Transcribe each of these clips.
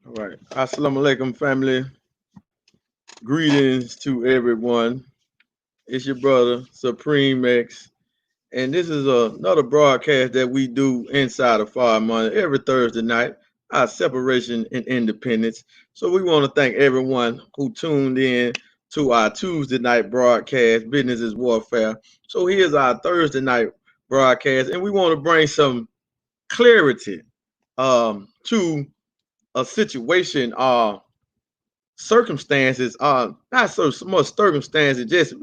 All right. Assalamu alaikum, family. Greetings to everyone. It's your brother, Supreme X. And this is another broadcast that we do inside of Fire Money every Thursday night, our separation and independence. So we want to thank everyone who tuned in to our Tuesday night broadcast, Business is Warfare. So here's our Thursday night broadcast, and we want to bring some clarity to a situation circumstances are not so much circumstances, just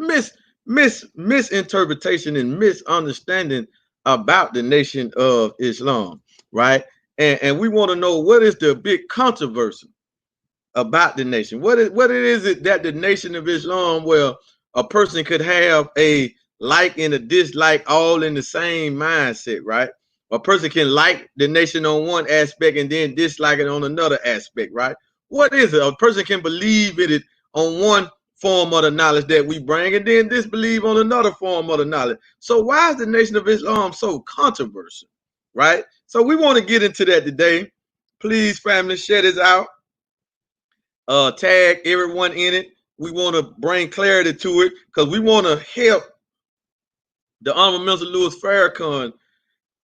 misinterpretation and misunderstanding about the nation of Islam, right? And we want to know what is the big controversy about the nation. What it is it that the nation of Islam, where a person could have a like and a dislike all in the same mindset, right? A person can like the nation on one aspect and then dislike it on another aspect, right? What is it? A person can believe in it on one form of the knowledge that we bring and then disbelieve on another form of the knowledge. So why is the nation of Islam so controversial, right? So we want to get into that today. Please, family, share this out, tag everyone in it. We want to bring clarity to it because we want to help the Honorable Minister Louis Farrakhan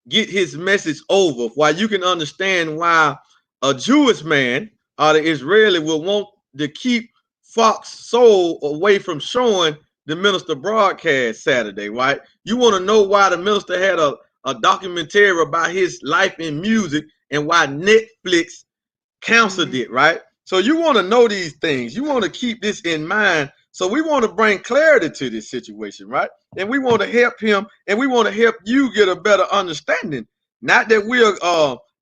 get his message over. Why you can understand why a Jewish man or the Israeli will want to keep Fox Soul away from showing the minister broadcast Saturday, right? You want to know why the minister had a documentary about his life in music and why Netflix counseled it, right? So you want to know these things. You want to keep this in mind. So we want to bring clarity to this situation, right? And we want to help him, and we want to help you get a better understanding. Not that we're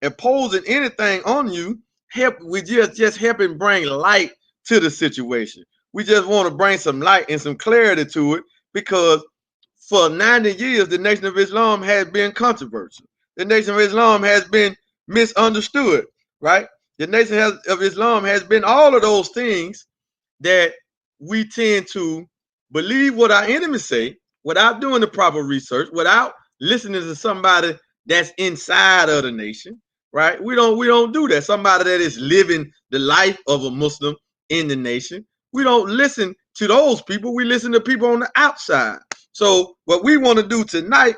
imposing anything on you. We just helping bring light to the situation. We just want to bring some light and some clarity to it because for 90 years the Nation of Islam has been controversial. The Nation of Islam has been misunderstood, right? The Nation of Islam has been all of those things that we tend to believe what our enemies say without doing the proper research, without listening to somebody that's inside of the nation, right? We don't do that. Somebody that is living the life of a Muslim in the nation. We don't listen to those people. We listen to people on the outside. So what we want to do tonight,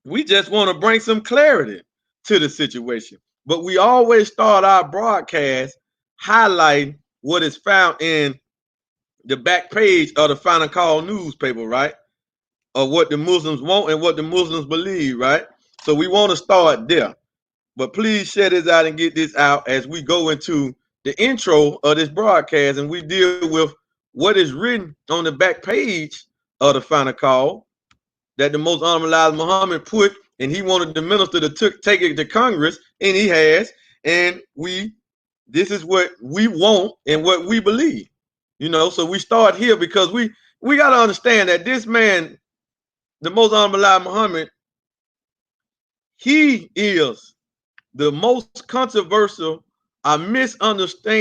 we just want to bring some clarity to the situation. But we always start our broadcast highlighting what is found in the back page of the Final Call newspaper, right? Of what the Muslims want and what the Muslims believe, right? So we want to start there. But please share this out and get this out as we go into the intro of this broadcast and we deal with what is written on the back page of the Final Call that the most honorable Elijah Muhammad put, and he wanted the minister to take it to Congress, and he has. And this is what we want and what we believe. So we start here because we got to understand that this man, the most honorable Elijah Muhammad, he is the most controversial, understood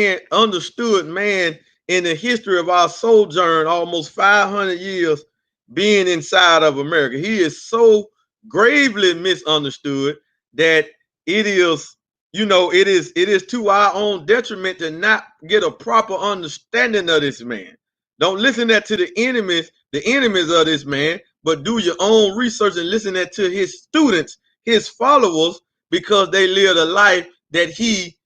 man in the history of our sojourn, almost 500 years being inside of America. He is so gravely misunderstood that it is to our own detriment to not get a proper understanding of this man. Don't listen that to the enemies of this man, but do your own research and listen that to his students, his followers, because they lived a life that he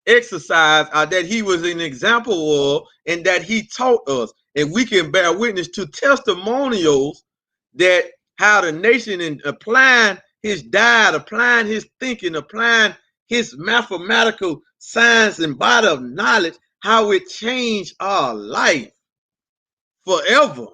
exercised, that he was an example of, and that he taught us. And we can bear witness to testimonials that how the nation in applying his diet, applying his thinking, applying his mathematical science and body of knowledge, how it changed our life forever,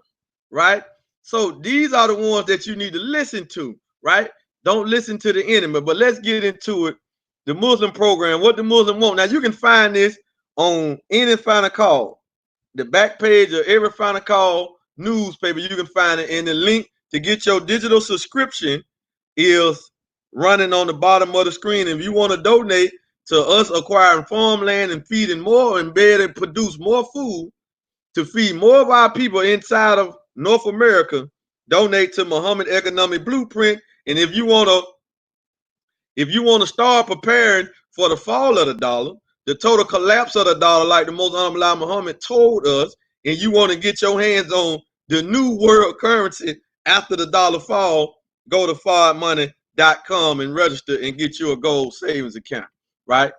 right? So these are the ones that you need to listen to, right? Don't listen to the enemy. But let's get into it. The Muslim program, what the Muslim want. Now you can find this on any Final Call, the back page of every Final Call newspaper. You can find it, and the link to get your digital subscription is running on the bottom of the screen. If you want to donate to us acquiring farmland and feeding more and be able to produce more food to feed more of our people inside of North America, donate to Muhammad Economic Blueprint. And if you want to start preparing for the fall of the dollar, the total collapse of the dollar, like the Most Honorable Muhammad told us, and you want to get your hands on the new world currency after the dollar fall, go to forwardmoney.com and register and get you a gold savings account, right?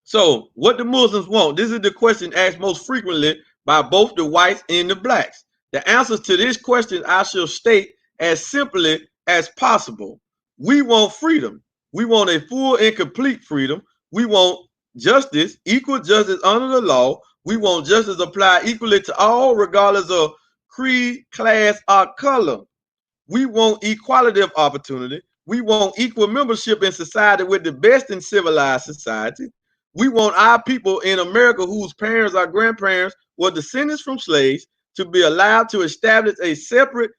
So what the Muslims want? This is the question asked most frequently by both the whites and the blacks. The answers to this question I shall state as simply as possible. We want freedom. We want a full and complete freedom. We want justice, equal justice under the law. We want justice applied equally to all, regardless of creed, class, or color. We want equality of opportunity. We want equal membership in society with the best in civilized society. We want our people in America whose parents or grandparents were descendants from slaves to be allowed to establish a separate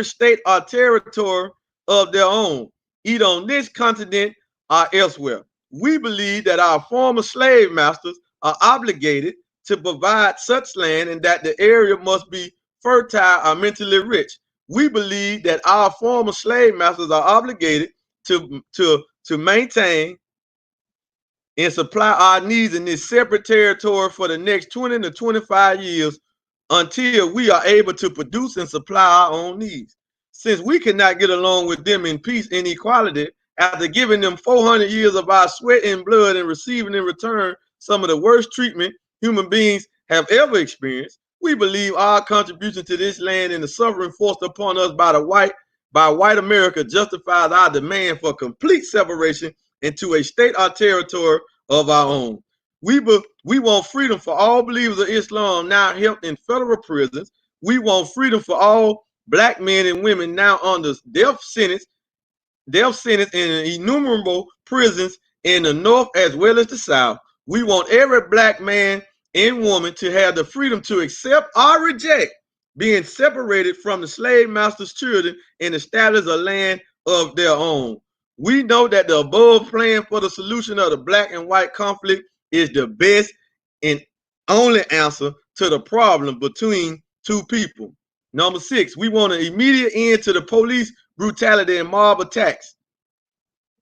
state or territory of their own, either on this continent or elsewhere. We believe that our former slave masters are obligated to provide such land and that the area must be fertile or mentally rich. We believe that our former slave masters are obligated to maintain and supply our needs in this separate territory for the next 20 to 25 years until we are able to produce and supply our own needs. Since we cannot get along with them in peace and equality, after giving them 400 years of our sweat and blood and receiving in return some of the worst treatment human beings have ever experienced, we believe our contribution to this land and the suffering forced upon us by white America justifies our demand for complete separation into a state or territory of our own. We want freedom for all believers of Islam now held in federal prisons. We want freedom for all black men and women now under death sentence in innumerable prisons in the North as well as the South. We want every black man and woman to have the freedom to accept or reject being separated from the slave master's children and establish a land of their own. We know that the above plan for the solution of the black and white conflict is the best and only answer to the problem between two people. Number 6, we want an immediate end to the police brutality and mob attacks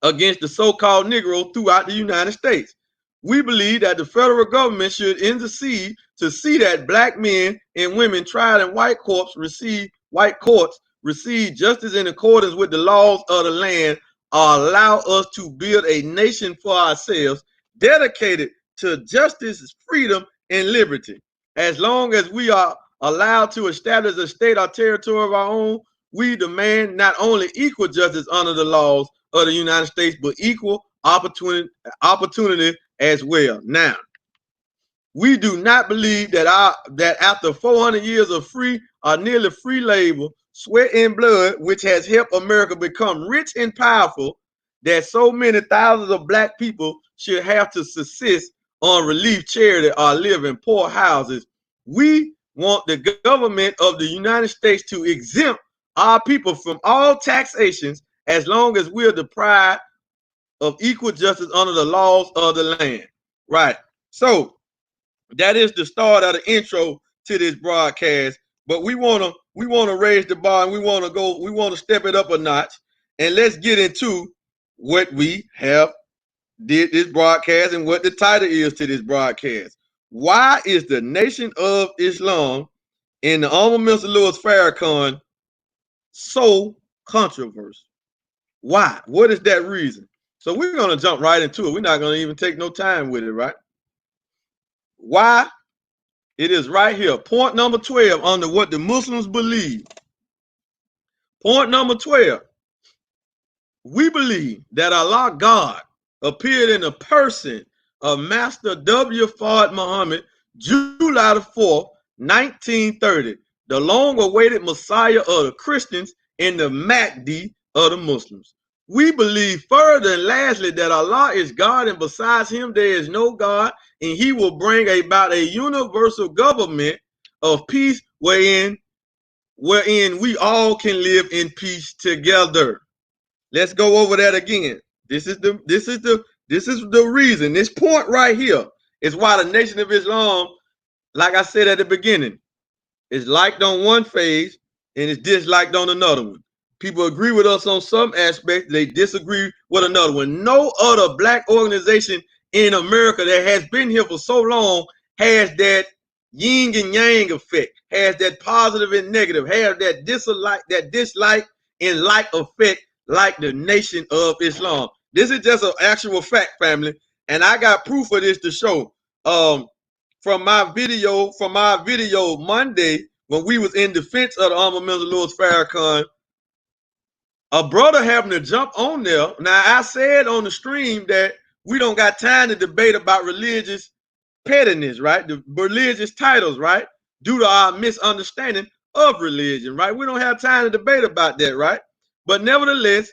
against the so-called Negro throughout the United States. We believe that the federal government should intercede to see that black men and women tried in white courts receive justice in accordance with the laws of the land, or allow us to build a nation for ourselves dedicated to justice, freedom, and liberty. As long as we are allowed to establish a state or territory of our own, we demand not only equal justice under the laws of the United States, but equal opportunity as well. Now, we do not believe that after 400 years of free or nearly free labor, sweat and blood, which has helped America become rich and powerful, that so many thousands of black people should have to subsist on relief charity or live in poor houses. We want the government of the United States to exempt our people from all taxations as long as we're deprived of equal justice under the laws of the land. Right. So that is the start of the intro to this broadcast. But we wanna raise the bar and we wanna step it up a notch. And let's get into what we have did this broadcast and what the title is to this broadcast. Why is the Nation of Islam and the Honorable Mr. Louis Farrakhan so controversial? Why? What is that reason? So we're going to jump right into it. We're not going to even take no time with it, right? Why? It is right here. Point number 12 under what the Muslims believe. Point number 12. We believe that Allah God appeared in the person of Master W. Fard Muhammad, July the 4th, 1930, the long-awaited Messiah of the Christians and the Mahdi of the Muslims. We believe further and lastly that Allah is God and besides him there is no God, and he will bring about a universal government of peace wherein we all can live in peace together. Let's go over that again. This is the reason. This point right here is why the Nation of Islam, like I said at the beginning, is liked on one phase and is disliked on another one. People agree with us on some aspects, they disagree with another one. No other black organization in America that has been here for so long has that yin and yang effect, has that positive and negative, has that dislike and like effect like the Nation of Islam. This is just an actual fact, family, and I got proof of this to show. From my video Monday when we was in defense of the Honorable Minister Louis Farrakhan, a brother having to jump on there. Now, I said on the stream that we don't got time to debate about religious pettiness, right? The religious titles, right? Due to our misunderstanding of religion, right? We don't have time to debate about that, right? But nevertheless,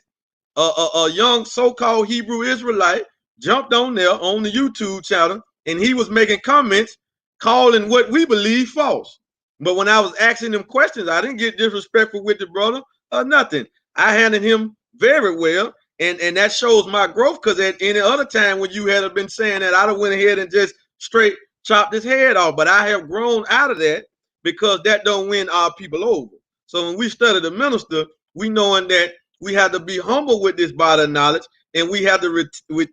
a young so-called Hebrew Israelite jumped on there on the YouTube channel, and he was making comments calling what we believe false. But when I was asking him questions, I didn't get disrespectful with the brother or nothing. I handled him very well, and that shows my growth, because at any other time when you had been saying that, I'd have went ahead and just straight chopped his head off. But I have grown out of that, because that don't win our people over. So when we study the minister, we knowing that we have to be humble with this body of knowledge, and we have to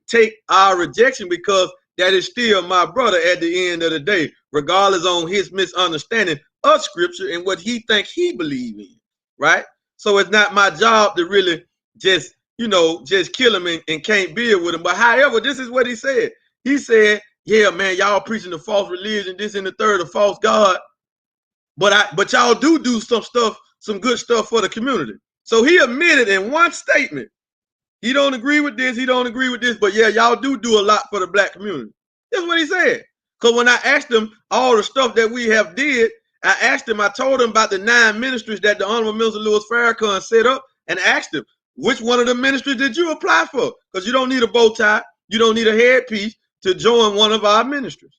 take our rejection, because that is still my brother at the end of the day, regardless on his misunderstanding of scripture and what he think he believe in, right? So it's not my job to really just kill him and can't build with him. But however, this is what he said. He said, yeah, man, y'all preaching the false religion, this and the third, a false God. But y'all do some stuff, some good stuff for the community. So he admitted in one statement, he don't agree with this, he don't agree with this, but yeah, y'all do a lot for the black community. That's what he said. Because when I asked him all the stuff that we have did, I told him about the 9 ministries that the Honorable Minister Louis Farrakhan set up, and asked him, which one of the ministries did you apply for? Because you don't need a bow tie, you don't need a headpiece to join one of our ministries.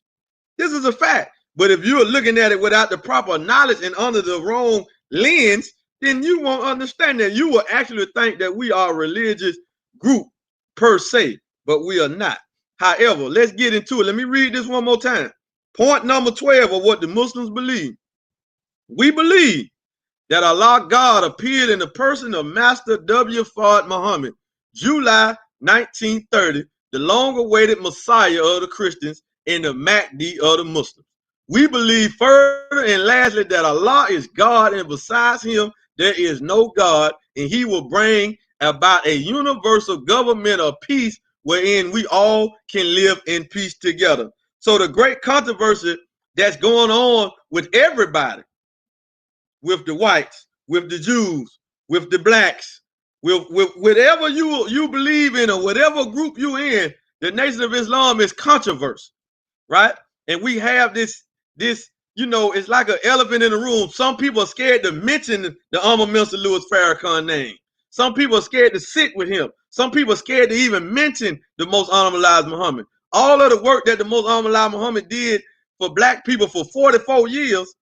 This is a fact. But if you're looking at it without the proper knowledge and under the wrong lens, then you won't understand that. You will actually think that we are a religious group per se, but we are not. However, let's get into it. Let me read this one more time. Point number 12 of what the Muslims believe. We believe that Allah God appeared in the person of Master W. Fard Muhammad, July 1930, the long-awaited Messiah of the Christians and the Mahdi of the Muslims. We believe further and lastly that Allah is God, and besides him there is no God, and he will bring about a universal government of peace wherein we all can live in peace together. So the great controversy that's going on with everybody, with the whites, with the Jews, with the blacks, with whatever you believe in or whatever group you in, the Nation of Islam is controversy, right? And we have this, it's like an elephant in the room. Some people are scared to mention the Honorable Minister Louis Farrakhan name. Some people are scared to sit with him. Some people are scared to even mention the Most Honorable Elijah Muhammad. All of the work that the Most Honorable Elijah Muhammad did for black people for 44 years,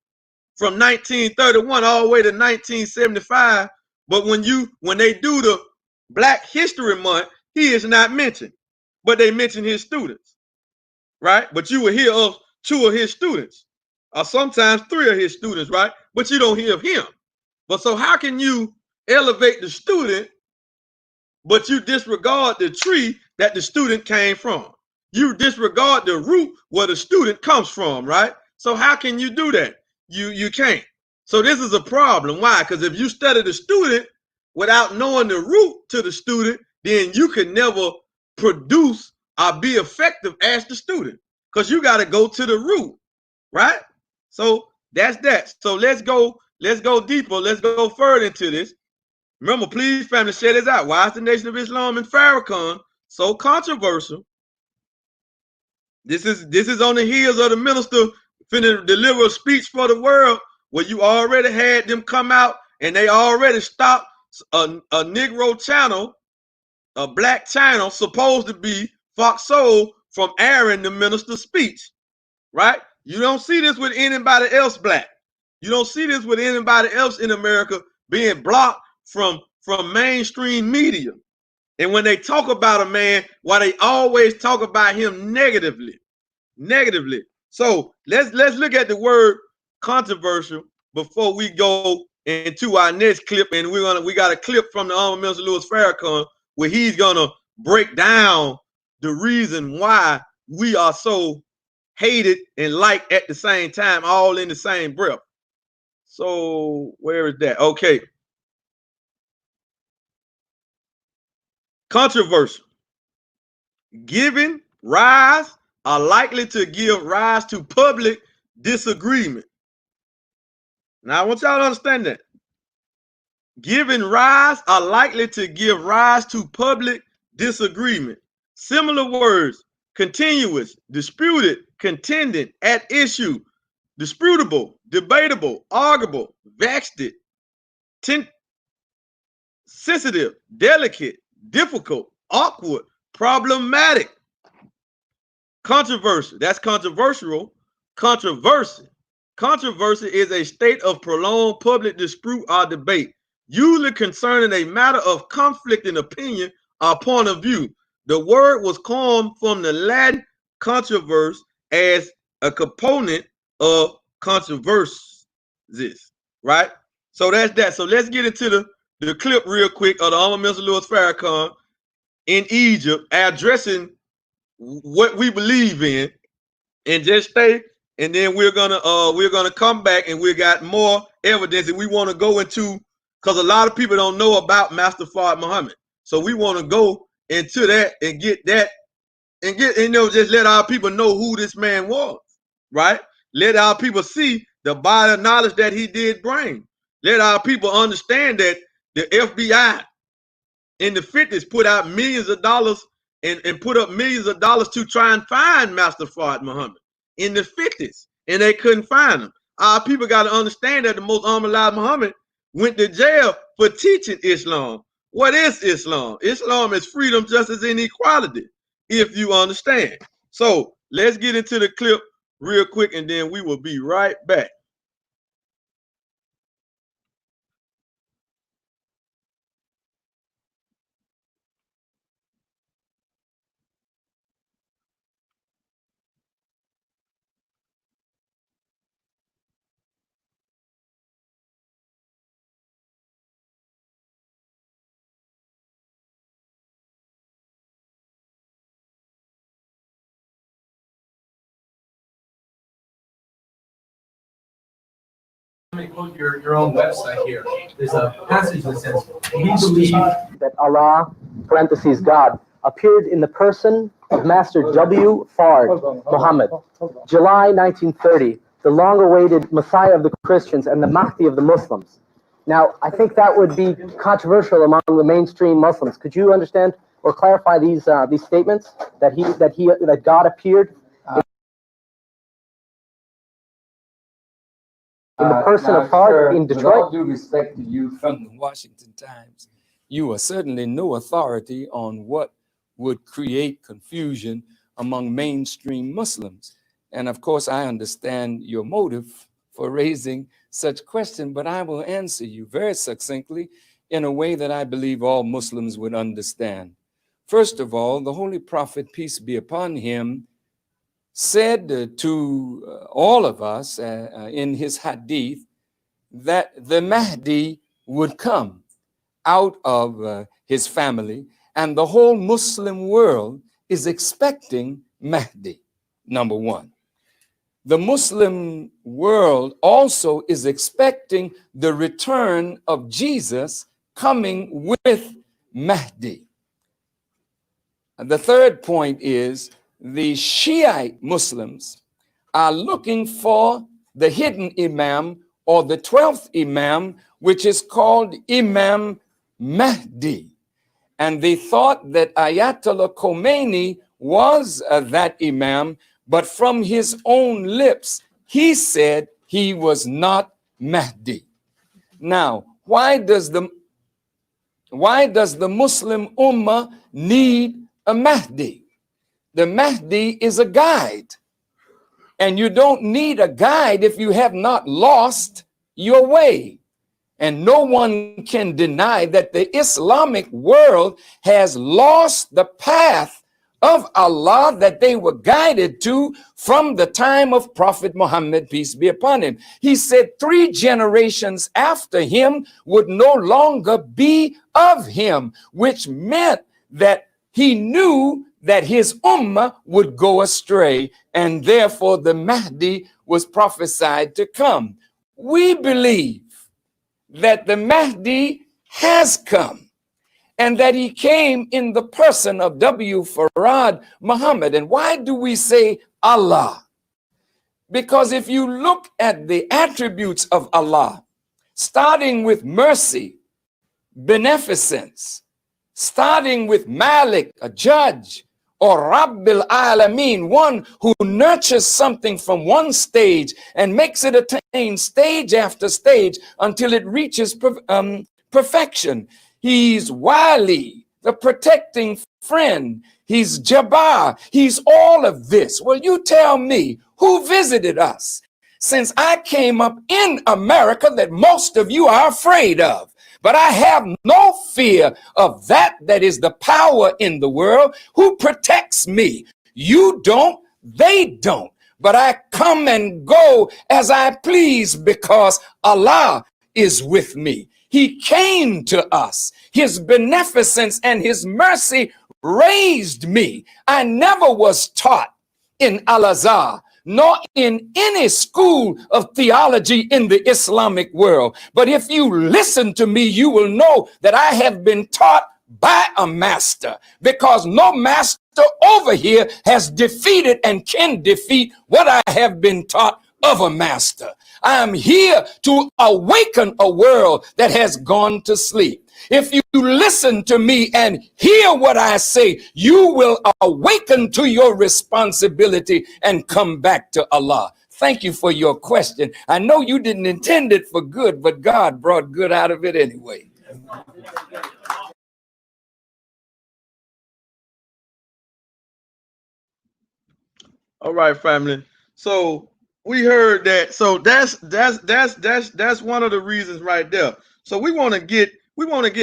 from 1931 all the way to 1975. But when they do the Black History Month, he is not mentioned, but they mention his students, right? But you will hear of 2 of his students, or sometimes 3 of his students, right? But you don't hear of him. But so how can you elevate the student, but you disregard the tree that the student came from? You disregard the root where the student comes from, right? So how can you do that? You can't. So this is a problem. Why? Because if you study the student without knowing the root to the student, then you can never produce or be effective as the student, because you got to go to the root, right? So that's that. So let's go deeper. Let's go further into this. Remember, please, family, share this out. Why is the Nation of Islam and Farrakhan so controversial? This is on the heels of the minister finna deliver a speech for the world, where you already had them come out and they already stopped a Negro channel, a black channel supposed to be Fox Soul, from airing the minister's speech, right? You don't see this with anybody else black. You don't see this with anybody else in America being blocked from mainstream media. And when they talk about a man, why they always talk about him negatively. So let's look at the word controversial before we go into our next clip, and we got a clip from the Honorable Minister Louis Farrakhan where he's gonna break down the reason why we are so hated and liked at the same time, all in the same breath. So where is that? Okay. Controversial. Giving rise are likely to give rise to public disagreement. Now I want y'all to understand that. Giving rise are likely to give rise to public disagreement. Similar words: continuous, disputed, contending, at issue, disputable, debatable, arguable, vexed, sensitive, delicate, difficult, awkward, problematic. Controversy, that's controversial. Controversy. Controversy is a state of prolonged public dispute or debate, usually concerning a matter of conflicting opinion or point of view. The word was coined from the Latin controverse as a component of controversies, right? So that's that. So let's get into the clip real quick of the Honorable Minister Louis Farrakhan in Egypt addressing what we believe in, and just stay. And then we're gonna come back, and we got more evidence that we want to go into, because a lot of people don't know about Master Fard Muhammad. So we want to go into that and get that, and just let our people know who this man was, right? Let our people see the body of knowledge that he did bring. Let our people understand that the FBI in the 50s put out millions of dollars and put up millions of dollars to try and find Master Fard Muhammad in the 50s, and they couldn't find him. Our people got to understand that the most honorable Muhammad went to jail for teaching Islam. What is Islam? Islam is freedom, justice, and equality, if you understand. So let's get into the clip real quick, and then we will be right back. Let me quote your own website here. There's a passage that says, we believe that Allah, parentheses God, appeared in the person of Master W. Fard Muhammad, July 1930, the long-awaited Messiah of the Christians and the Mahdi of the Muslims. Now, I think that would be controversial among the mainstream Muslims. Could you understand or clarify these statements that God appeared in the person of Fard in Detroit? With all due respect to you from the Washington Times, you are certainly no authority on what would create confusion among mainstream Muslims. And of course, I understand your motive for raising such question, but I will answer you very succinctly in a way that I believe all Muslims would understand. First of all, the Holy Prophet, peace be upon him, said to all of us in his hadith that the Mahdi would come out of his family, and the whole Muslim world is expecting Mahdi, number one. The Muslim world also is expecting the return of Jesus coming with Mahdi. And the third point is the Shiite Muslims are looking for the hidden Imam, or the 12th Imam, which is called Imam Mahdi. And they thought that Ayatollah Khomeini was that Imam, but from his own lips, he said he was not Mahdi. Now, why does the Muslim Ummah need a Mahdi? The Mahdi is a guide. And you don't need a guide if you have not lost your way. And no one can deny that the Islamic world has lost the path of Allah that they were guided to from the time of Prophet Muhammad, peace be upon him. He said 3 generations after him would no longer be of him, which meant that he knew that his ummah would go astray, and therefore the Mahdi was prophesied to come. We believe that the Mahdi has come, and that he came in the person of W. Farad Muhammad. And why do we say Allah? Because if you look at the attributes of Allah, starting with mercy, beneficence, starting with Malik, a judge, or Rabbil Alameen, one who nurtures something from one stage and makes it attain stage after stage until it reaches perfection. He's Wali, the protecting friend. He's Jabbar. He's all of this. Well, you tell me, who visited us since I came up in America that most of you are afraid of? But I have no fear of that is the power in the world who protects me. You don't, they don't. But I come and go as I please because Allah is with me. He came to us. His beneficence and his mercy raised me. I never was taught in Al-Azhar, nor in any school of theology in the Islamic world. But if you listen to me, you will know that I have been taught by a master, because no master over here has defeated and can defeat what I have been taught of a master. I am here to awaken a world that has gone to sleep. If you listen to me and hear what I say, you will awaken to your responsibility and come back to Allah. Thank you for your question. I know you didn't intend it for good, but God brought good out of it anyway. All right, family. So we heard that. So that's one of the reasons right there. So we want to get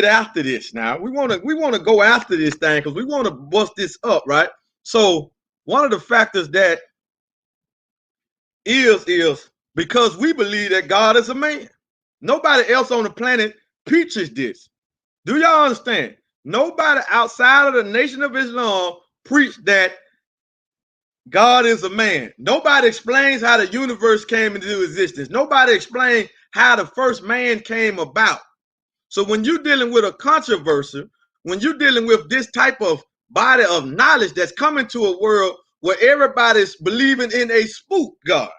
after this now. We want to go after this thing because we want to bust this up, right? So one of the factors that is because we believe that God is a man. Nobody else on the planet preaches this. Do y'all understand? Nobody outside of the Nation of Islam preached that God is a man. Nobody explains how the universe came into existence. Nobody explains how the first man came about. So when you're dealing with a controversy, when you're dealing with this type of body of knowledge that's coming to a world where everybody's believing in a spook God,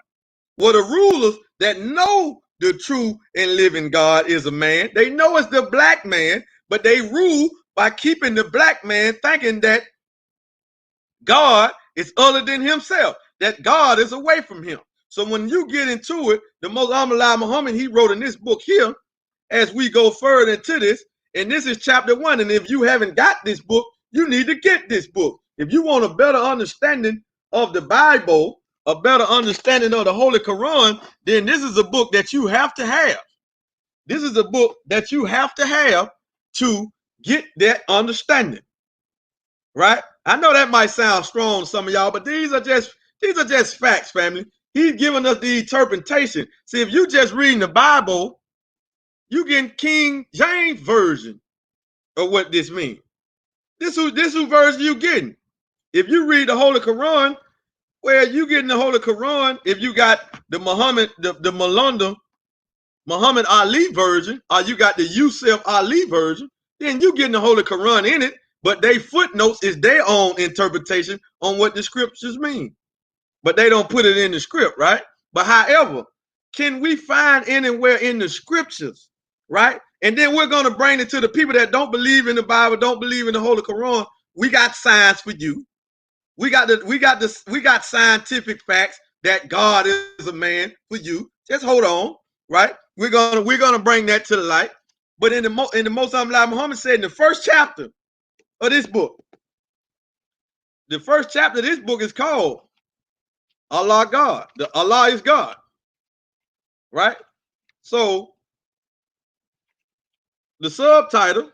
where the rulers that know the true and living God is a man, they know it's the black man, but they rule by keeping the black man thinking that God is other than himself, that God is away from him. So when you get into it, the most Amalai Muhammad, he wrote in this book here, as we go further into this, and this is chapter 1. And if you haven't got this book, you need to get this book. If you want a better understanding of the Bible, a better understanding of the Holy Quran, then this is a book that you have to have. This is a book that you have to get that understanding. Right? I know that might sound strong to some of y'all, but these are just facts, family. He's giving us the interpretation. See, if you just reading the Bible, you getting King James version of what this means. This who version you getting. If you read the Holy Quran, well, you getting the Holy Quran. If you got the the Malunda Muhammad Ali version, or you got the Yusuf Ali version, then you getting the Holy Quran in it. But they footnotes is their own interpretation on what the scriptures mean. But they don't put it in the script, right? But however, can we find anywhere in the scriptures, right? And then we're going to bring it to the people that don't believe in the Bible, don't believe in the Holy Quran. We got science for you. We got scientific facts that God is a man for you. Just hold on, right? We're gonna bring that to the light. But in the most Muhammad said in the first chapter of this book, the first chapter of this book is called Allah God. Allah is God, right? So the subtitle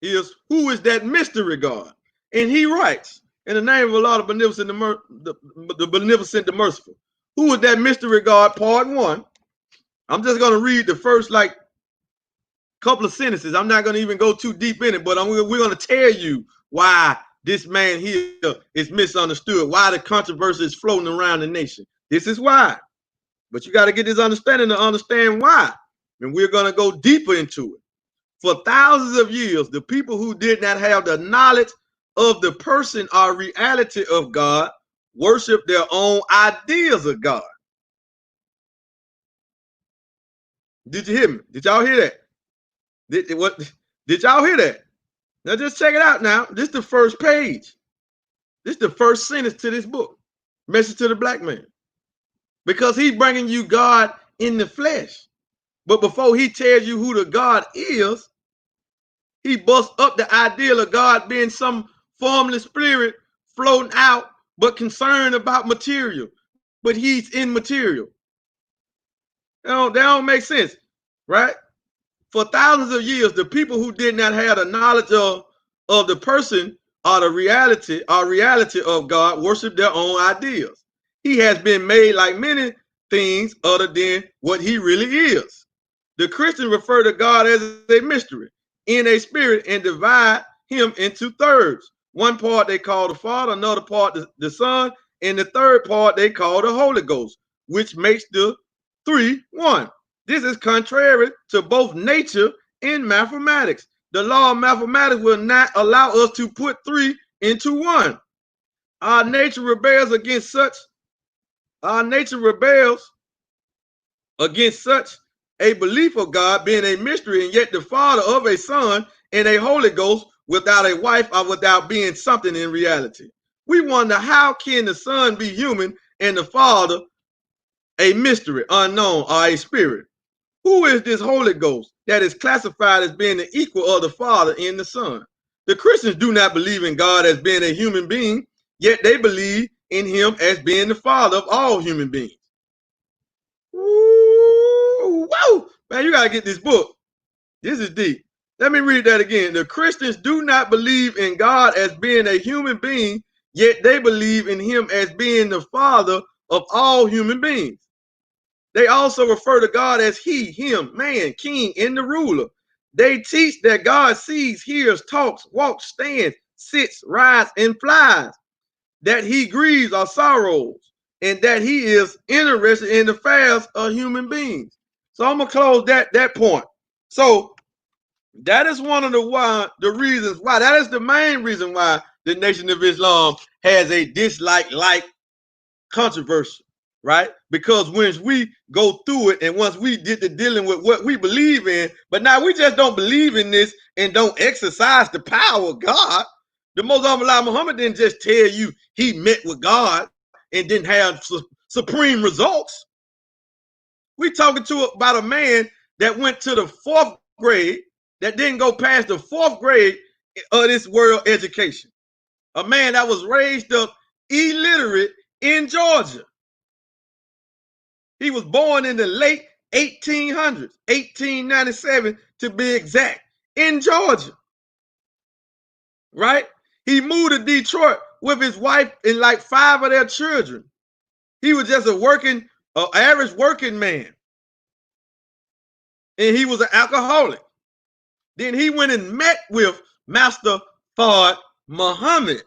is Who is that mystery God? And he writes, In the name of Allah, the beneficent, the beneficent, the merciful. Who was that mystery God? Part 1. I'm just going to read the first like couple of sentences. I'm not going to even go too deep in it, but we're going to tell you why this man here is misunderstood, why the controversy is floating around the nation. This is why. But you got to get this understanding to understand why. And we're going to go deeper into it. For thousands of years, the people who did not have the knowledge of the person or reality of God worship their own ideas of God. Did you hear me? Did y'all hear that? Did y'all hear that? Now just check it out now. This is the first page. This is the first sentence to this book. Message to the black man. Because he's bringing you God in the flesh. But before he tells you who the God is, he busts up the ideal of God being some formless spirit floating out, but concerned about material. But he's immaterial. That don't make sense, right? For thousands of years, the people who did not have the knowledge of the person or the reality of God worship their own ideas. He has been made like many things other than what he really is. The Christians refer to God as a mystery in a spirit and divide him into thirds. One part they call the Father, another part the Son, and the third part they call the Holy Ghost, which makes the three one. This is contrary to both nature and mathematics. The law of mathematics will not allow us to put three into one. Our nature rebels against such. Our nature rebels against such a belief of God being a mystery, and yet the Father of a Son and a Holy Ghost without a wife or without being something in reality. We wonder, how can the Son be human and the Father a mystery, unknown, or a spirit? Who is this Holy Ghost that is classified as being the equal of the Father and the Son? The Christians do not believe in God as being a human being, yet they believe in him as being the Father of all human beings. Ooh, whoa, man, you got to get this book. This is deep. Let me read that again. The Christians do not believe in God as being a human being, yet they believe in him as being the Father of all human beings. They also refer to God as he, him, man, king, and the ruler. They teach that God sees, hears, talks, walks, stands, sits, rides, and flies, that he grieves or sorrows, and that he is interested in the affairs of human beings. So I'm gonna close that point. So that is one of the reasons why, that is the main reason why the Nation of Islam has a dislike controversy, right? Because once we go through it and once we get to dealing with what we believe in, but now we just don't believe in this and don't exercise the power of God. The Most Honorable Muhammad didn't just tell you he met with God and didn't have supreme results. We talking about a man that went to the 4th grade, that didn't go past the 4th grade of this world education. A man that was raised up illiterate in Georgia. He was born in the late 1800s, 1897 to be exact, in Georgia, right? He moved to Detroit with his wife and like 5 of their children. He was just average working man. And he was an alcoholic. Then he went and met with Master Fard Muhammad.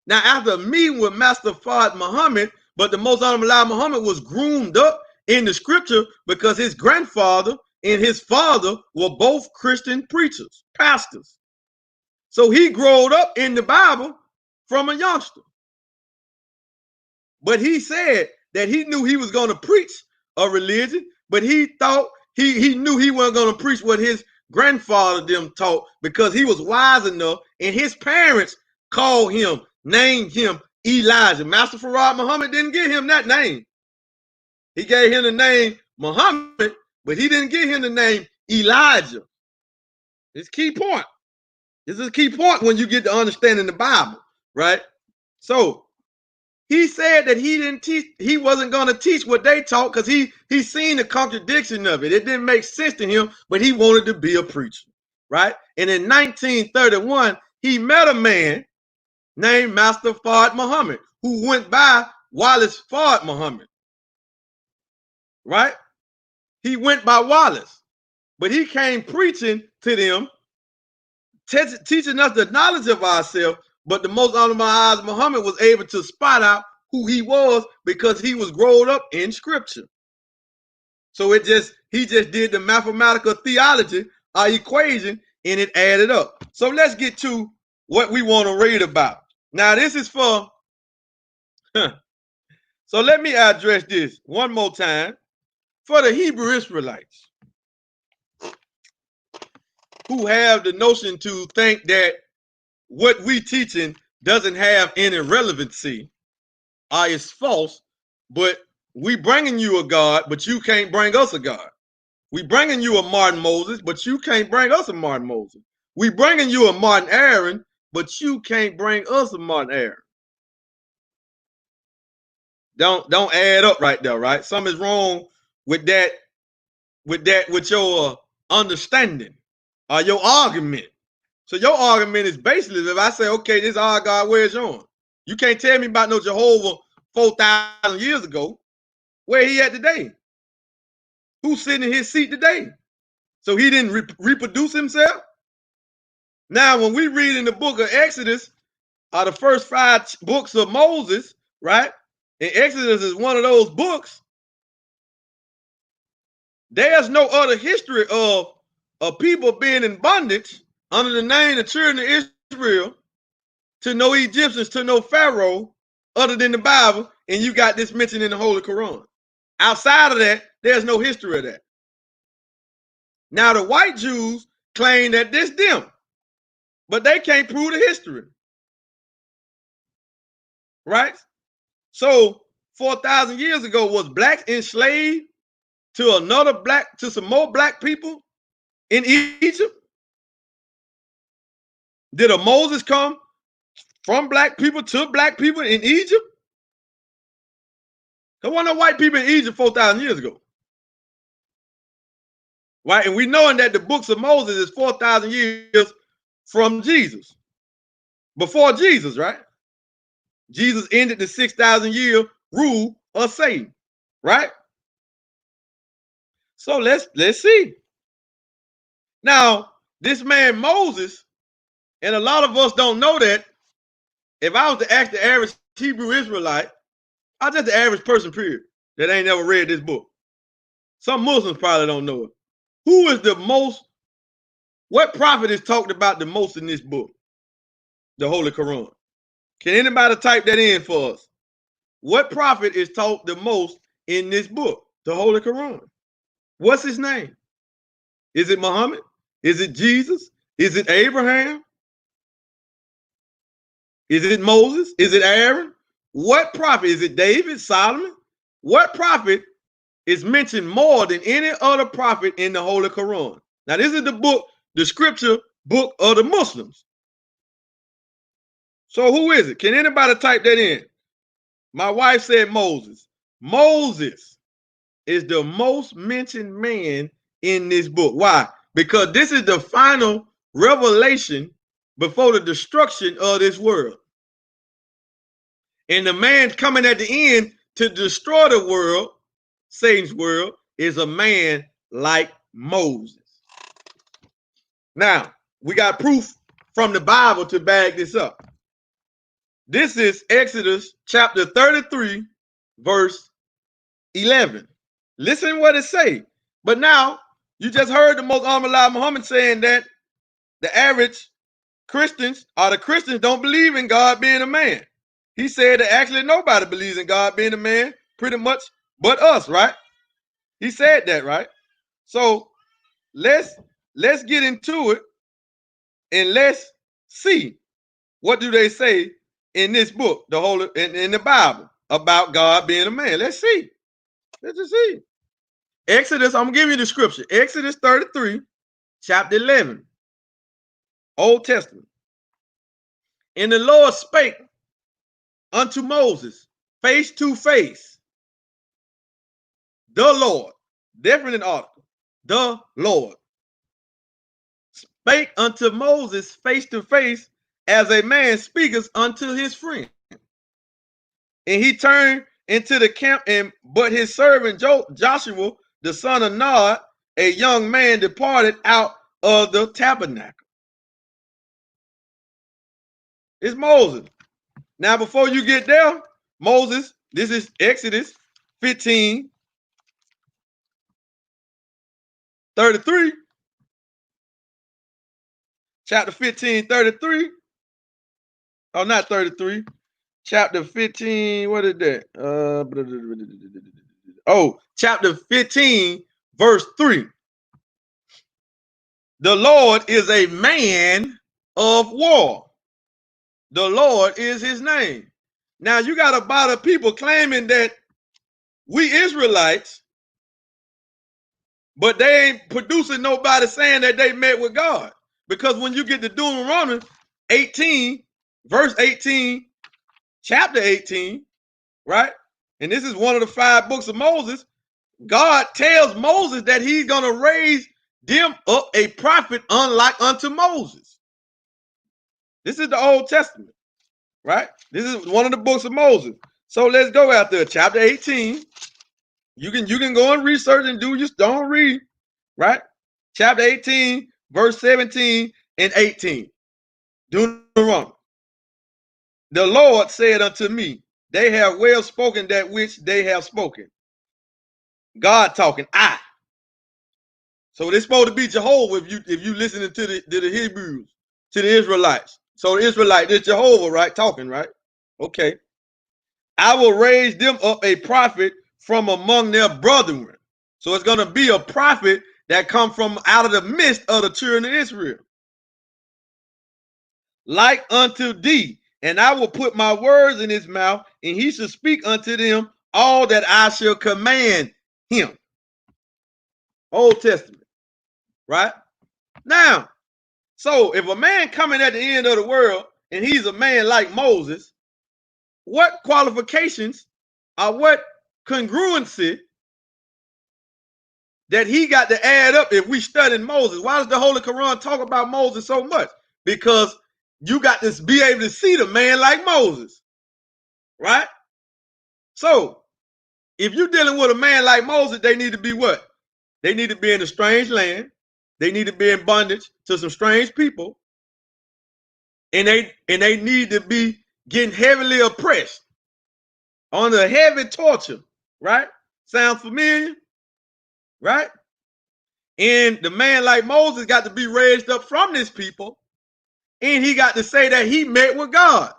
Now, after meeting with Master Fard Muhammad, but the Most Honorable Muhammad was groomed up in the scripture because his grandfather and his father were both Christian preachers, pastors. So he growed up in the Bible from a youngster. But he said that he knew he was going to preach a religion, but he thought he knew he wasn't going to preach what his grandfather them taught, because he was wise enough, and his parents named him Elijah. Master Farad Muhammad didn't give him that name. He gave him the name Muhammad, but he didn't give him the name Elijah. It's key point. This is a key point when you get to understanding the Bible, right? So he said that he wasn't going to teach what they taught because he seen the contradiction of it. It didn't make sense to him, but he wanted to be a preacher, right? And in 1931, he met a man named Master Fard Muhammad, who went by Wallace Fard Muhammad, right? He went by Wallace, but he came preaching to them, teaching us the knowledge of ourselves. But the most honorable Muhammad was able to spot out who he was because he was grown up in scripture. So he just did the mathematical theology equation and it added up. So let's get to what we want to read about. Now this is for, so let me address this one more time for the Hebrew Israelites who have the notion to think that what we teaching doesn't have any relevancy or is false, but we bringing you a God, but you can't bring us a God. We bringing you a Martin Moses, but you can't bring us a Martin Moses. We bringing you a Martin Aaron, but you can't bring us a Martin Aaron. Don't add up right there, right? Something's wrong with that, with your understanding or your argument. So your argument is basically if I say, okay, this is our God, where's yours? You can't tell me about no Jehovah 4,000 years ago. Where he at today? Who's sitting in his seat today? So he didn't reproduce himself? Now, when we read in the book of Exodus, the first 5 books of Moses, right? And Exodus is one of those books. There's no other history of people being in bondage under the name of children of Israel to no Egyptians, to no Pharaoh, other than the Bible, and you got this mentioned in the Holy Quran. Outside of that, there's no history of that. Now, the white Jews claim that this them, but they can't prove the history. Right? So 4,000 years ago, was blacks enslaved to some more black people in Egypt? Did a Moses come from black people to black people in Egypt? There weren't no white people in Egypt 4,000 years ago. Right? And we knowing that the books of Moses is 4,000 years from Jesus. Before Jesus, right? Jesus ended the 6,000-year rule of Satan, right? So let's see. Now, this man Moses, and a lot of us don't know that. If I was to ask the average Hebrew Israelite, I'm just the average person, period, that ain't never read this book. Some Muslims probably don't know it. Who is the most, what prophet is talked about the most in this book? The Holy Quran. Can anybody type that in for us? What prophet is taught the most in this book? The Holy Quran. What's his name? Is it Muhammad? Is it Jesus? Is it Abraham? Is it Moses? Is it Aaron? What prophet? Is it David, Solomon? What prophet is mentioned more than any other prophet in the Holy Quran? Now, this is the book, the scripture book of the Muslims. So who is it? Can anybody type that in? My wife said Moses. Moses is the most mentioned man in this book. Why? Because this is the final revelation before the destruction of this world. And the man coming at the end to destroy the world, Satan's world, is a man like Moses. Now, we got proof from the Bible to back this up. This is Exodus chapter 33, verse 11. Listen what it say. But now, you just heard the most honorable Muhammad saying that the average Christians or the Christians don't believe in God being a man. He said that actually nobody believes in God being a man, pretty much, but us, right? He said that, right? So let's get into it and let's see what do they say in this book, the Holy in the Bible about God being a man. Let's see. Let's just see. Exodus, I'm gonna give you the scripture. Exodus 33, chapter 11, Old Testament. And the Lord spake unto Moses face to face. The Lord, different in article. The Lord spake unto Moses face to face as a man speaketh unto his friend. And he turned into the camp, and but his servant Joshua, the son of Nun, a young man, departed out of the tabernacle. It's Moses. Now, before you get there, Moses, this is Exodus 15, 33. Chapter 15, 33. Oh, not 33. Chapter 15, what is that? Chapter 15, verse 3. The Lord is a man of war. The Lord is his name. Now you got a lot of people claiming that we Israelites, but they ain't producing nobody saying that they met with God. Because when you get to Deuteronomy 18, verse 18, chapter 18, right? And this is one of the 5 books of Moses. God tells Moses that he's going to raise them up a prophet unlike unto Moses. This is the Old Testament, right? This is one of the books of Moses. So let's go out there. Chapter 18. You can go and research and do just don't read, right? Chapter 18, verse 17 and 18. Deuteronomy. The Lord said unto me, they have well spoken that which they have spoken. God talking, I. So it's supposed to be Jehovah if you listening to the Hebrews, to the Israelites. So the Israelite, it's Jehovah, right? Talking, right? Okay. I will raise them up a prophet from among their brethren. So it's going to be a prophet that come from out of the midst of the children of Israel. Like unto thee, and I will put my words in his mouth, and he shall speak unto them all that I shall command him. Old Testament, right? Now, so if a man coming at the end of the world and he's a man like Moses, what qualifications or what congruency that he got to add up if we study Moses? Why does the Holy Quran talk about Moses so much? Because you got to be able to see the man like Moses, right? So if you're dealing with a man like Moses, they need to be what? They need to be in a strange land. They need to be in bondage to some strange people. And they need to be getting heavily oppressed under heavy torture, right? Sounds familiar, right? And the man like Moses got to be raised up from this people, and he got to say that he met with God.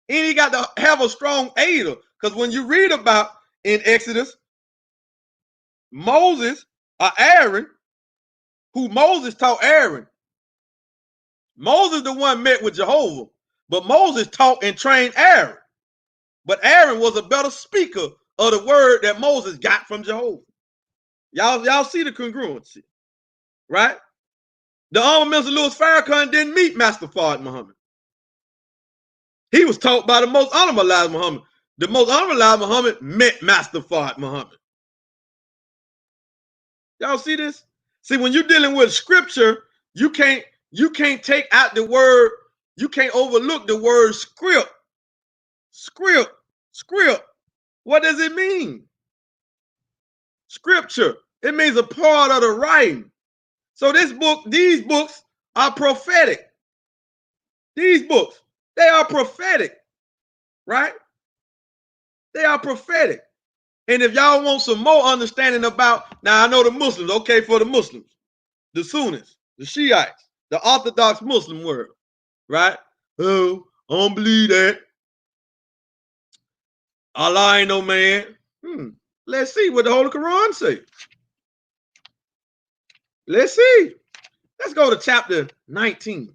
And he got to have a strong aider. Because when you read about in Exodus, Moses or Aaron, who Moses taught Aaron. Moses the one met with Jehovah, but Moses taught and trained Aaron. But Aaron was a better speaker of the word that Moses got from Jehovah. Y'all see the congruency, right? The Honorable Mr. Louis Farrakhan didn't meet Master Fard Muhammad. He was taught by the most honorable Elijah Muhammad. The most honorable Elijah Muhammad met Master Fard Muhammad. Y'all see this? See, when you're dealing with scripture, you can't take out the word, you can't overlook the word script. Script. What does it mean? Scripture. It means a part of the writing. So these books are prophetic. These books, they are prophetic, right? They are prophetic. And if y'all want some more understanding about, now I know the Muslims, okay, for the Muslims, the Sunnis, the Shiites, the Orthodox Muslim world, right? Oh, I don't believe that. Allah ain't no man. Let's see what the Holy Quran say. Let's see. Let's go to chapter 19.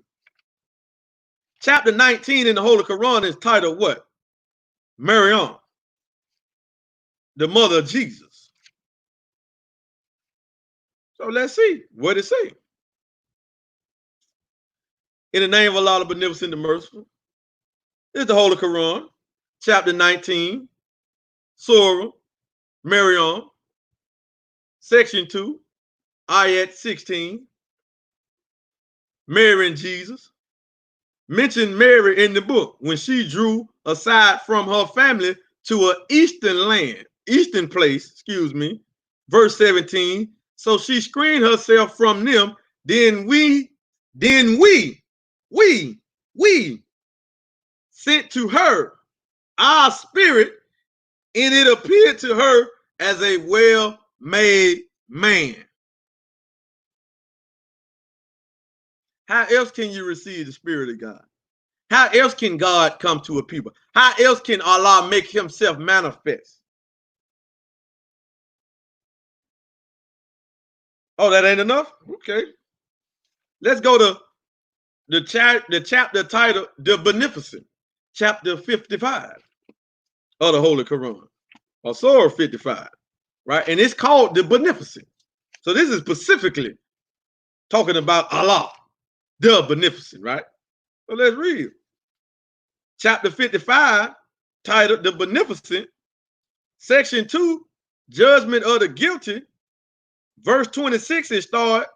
Chapter 19 in the Holy Quran is titled what? Maryam, the mother of Jesus. So let's see what it say. In the name of Allah, the Beneficent, the Merciful. This is the Holy Quran, chapter 19, Surah, Maryam, section 2, ayat 16. Mary and Jesus. mentioned Mary in the book when she drew aside from her family to an eastern place, excuse me, verse 17. So she screened herself from them. Then we sent to her our spirit, and it appeared to her as a well-made man. How else can you receive the Spirit of God? How else can God come to a people? How else can Allah make himself manifest? Oh, that ain't enough? Okay. Let's go to the chapter titled The Beneficent, chapter 55 of the Holy Quran, or Surah 55, right? And it's called The Beneficent. So this is specifically talking about Allah, the Beneficent, right? So let's read. Chapter 55, titled The Beneficent, section 2, Judgment of the Guilty, verse 26 is start.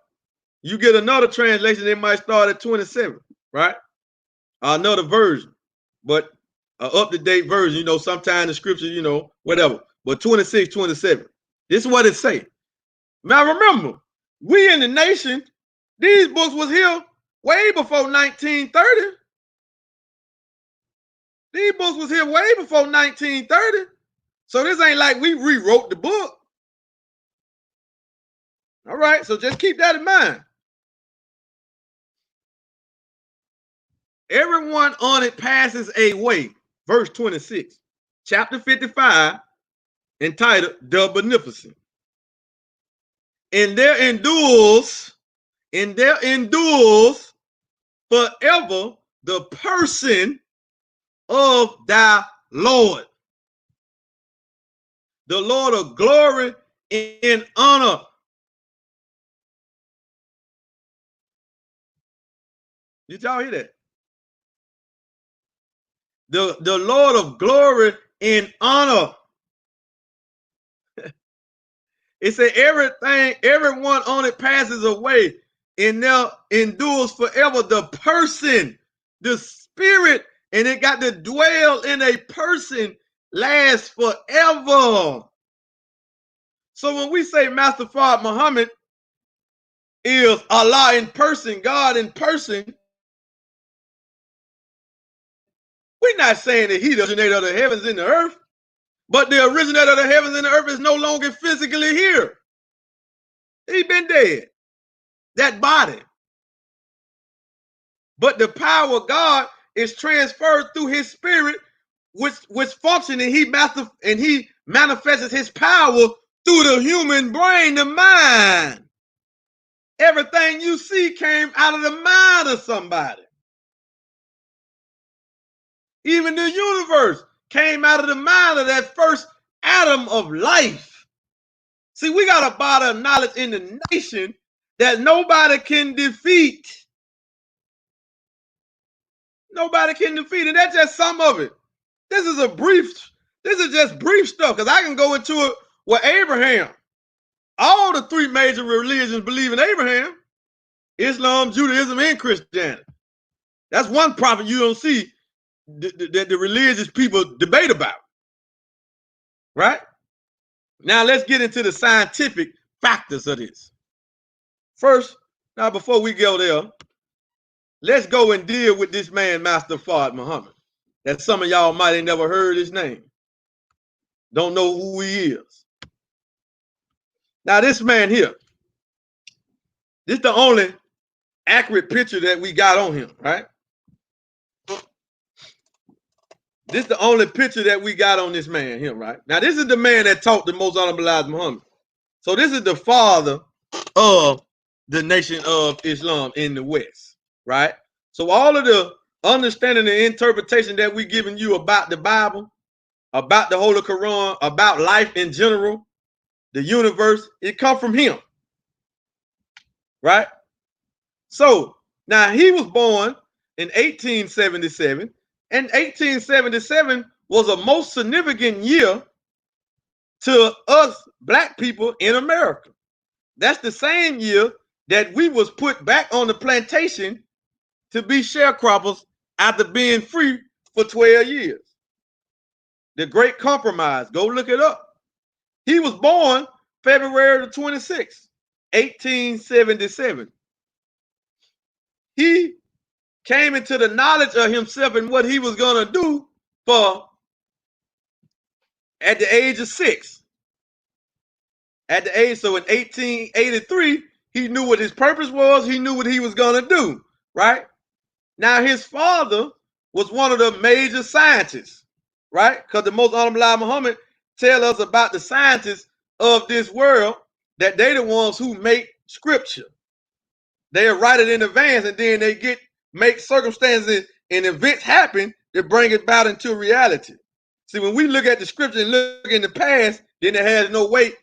You get another translation, it might start at 27, right? Another version, but an up-to-date version, you know, sometimes the scripture, you know, whatever. But 26, 27. This is what it say. Now remember, we in the nation, these books was here way before 1930. These books was here way before 1930. So this ain't like we rewrote the book. All right, so just keep that in mind. Everyone on it passes away. Verse 26, chapter 55, entitled The Beneficent. And there endures forever the person of thy Lord, the Lord of glory and honor. Did y'all hear that? The Lord of glory and honor. It said everyone on it passes away, and now endures forever the person, the spirit, and it got to dwell in a person, lasts forever. So when we say Master Fard Muhammad is Allah in person, God in person, we're not saying that he the originator of the heavens and the earth, but the originator of the heavens and the earth is no longer physically here. He been dead, that body. But the power of God is transferred through his spirit, which function, and he manifests his power through the human brain, the mind. Everything you see came out of the mind of somebody. Even the universe came out of the mind of that first atom of life. See, we got a body of knowledge in the nation that nobody can defeat. Nobody can defeat, and that's just some of it. This is just brief stuff, because I can go into it with Abraham. All the three major religions believe in Abraham: Islam, Judaism, and Christianity. That's one prophet you don't see that the religious people debate about. Right? Now let's get into the scientific factors of this. First, now before we go there, let's go and deal with this man, Master Fard Muhammad, that some of y'all might have never heard his name. Don't know who he is. Now this man here, this is the only accurate picture that we got on him, right? This is the only picture that we got on this man here, right? Now this is the man that taught the most honorable Elijah Muhammad. So this is the father of the nation of Islam in the West, right? So all of the understanding and interpretation that we're giving you about the Bible, about the Holy Quran, about life in general, the universe, it comes from him, right? So now he was born in 1877, and 1877 was a most significant year to us black people in America. That's the same year that we was put back on the plantation to be sharecroppers after being free for 12 years. The Great Compromise. Go look it up. He was born February the 26th, 1877. He came into the knowledge of himself and what he was going to do for at the age of 6. At the age, so in 1883, he knew what his purpose was. He knew what he was going to do, right? Now, his father was one of the major scientists, right? Because the most honorable Elijah Muhammad tell us about the scientists of this world, that they the ones who make scripture. They write it in advance, and then they make circumstances and events happen to bring it about into reality. See, when we look at the scripture and look in the past, then it has no weight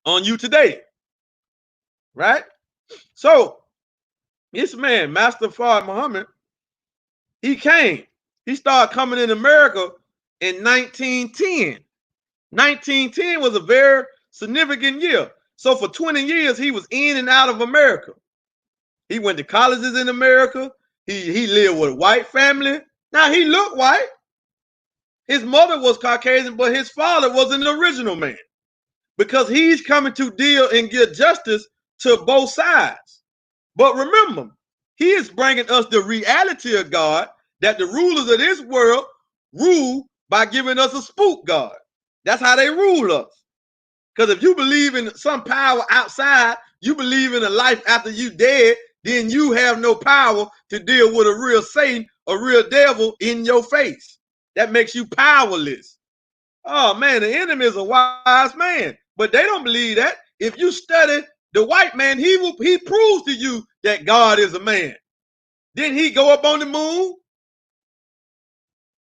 on you today, right? So this man, Master Farrakhan Muhammad, he came. He started coming in America in 1910. 1910 was a very significant year. So for 20 years, he was in and out of America. He went to colleges in America. He lived with a white family. Now, he looked white. His mother was Caucasian, but his father was an original man, because he's coming to deal and give justice to both sides. But remember, he is bringing us the reality of God, that the rulers of this world rule by giving us a spook God. That's how they rule us. Because if you believe in some power outside, you believe in a life after you dead, then you have no power to deal with a real Satan, a real devil in your face. That makes you powerless. Oh man, the enemy is a wise man, but they don't believe that. If you study the white man, he proves to you that God is a man. Then he go up on the moon.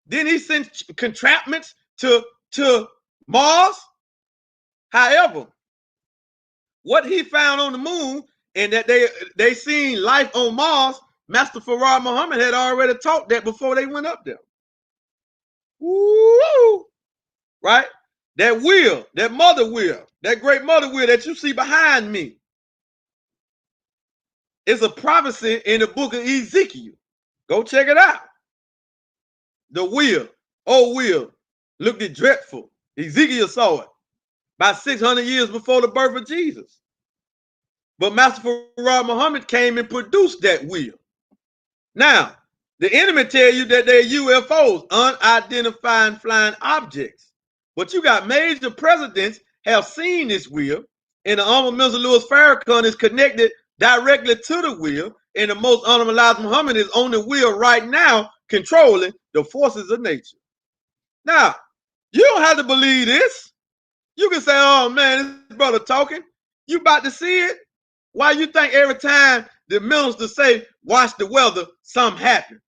Then he sends contraptions to Mars. However, what he found on the moon, and that they seen life on Mars, Master Farrakhan Muhammad had already taught that before they went up there. Woo! Right? That wheel, that mother wheel, that great mother wheel that you see behind me, is a prophecy in the book of Ezekiel. Go check it out. The wheel, old wheel, looked it dreadful. Ezekiel saw it about 600 years before the birth of Jesus. But Master Farrakhan Muhammad came and produced that wheel. Now, the enemy tell you that they're UFOs, unidentified flying objects. But you got major presidents have seen this wheel, and the Honorable Mr. Louis Farrakhan is connected directly to the wheel, and the most Honorable Elijah Muhammad is on the wheel right now, controlling the forces of nature. Now, you don't have to believe this. You can say, oh man, this brother talking. You about to see it? Why you think every time the ministers say, watch the weather, something happen?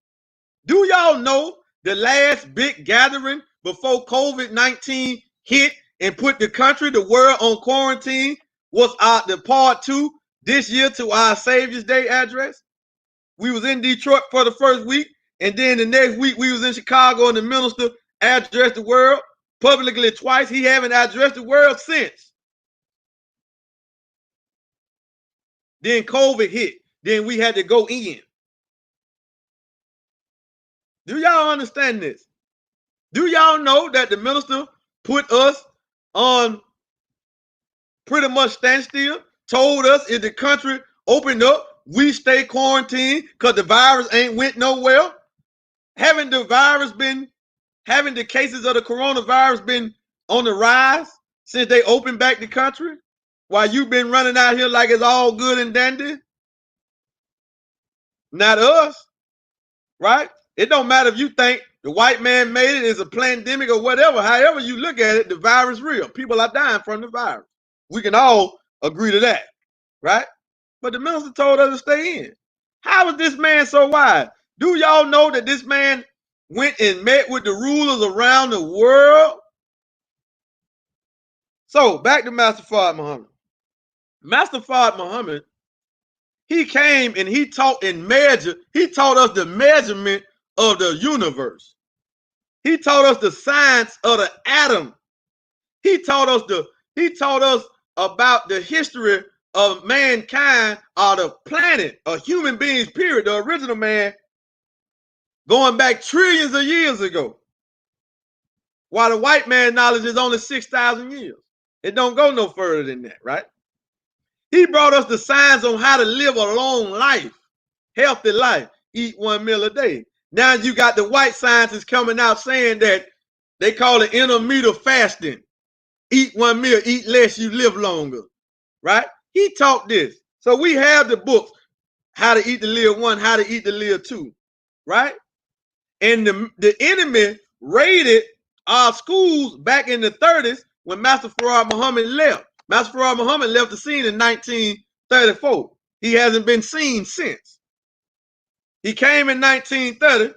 Do y'all know the last big gathering before COVID-19 hit and put the country, the world on quarantine was the part 2 this year to our Savior's Day address? We was in Detroit for the first week, and then the next week we was in Chicago, and the minister addressed the world publicly twice. He haven't addressed the world since. Then COVID hit. Then we had to go in. Do y'all understand this? Do y'all know that the minister put us on pretty much standstill, told us if the country opened up, we stay quarantined because the virus ain't went nowhere? Having the cases of the coronavirus been on the rise since they opened back the country, while you've been running out here like it's all good and dandy? Not us, right? It don't matter if you think the white man made it, is a pandemic or whatever. However you look at it, the virus is real. People are dying from the virus. We can all agree to that, right? But the minister told us to stay in. How is this man so wise? Do y'all know that this man went and met with the rulers around the world? So back to Master Farrakhan Muhammad. Master Farrakhan Muhammad, he came and he taught us the measurement of the universe. He taught us the science of the atom. He taught us about the history of mankind, or the planet, or human beings, period. The original man going back trillions of years ago, while the white man knowledge is only 6,000 years. It don't go no further than that, right? He brought us the signs on how to live a long life, healthy life, eat 1 meal a day. Now you got the white scientists coming out saying that they call it intermittent fasting. Eat 1 meal, eat less, you live longer, right? He taught this. So we have the books, How to Eat to Live 1, How to Eat to Live 2, right? And the enemy raided our schools back in the 30s when Master Farad Muhammad left. Master Farad Muhammad left the scene in 1934. He hasn't been seen since. He came in 1930.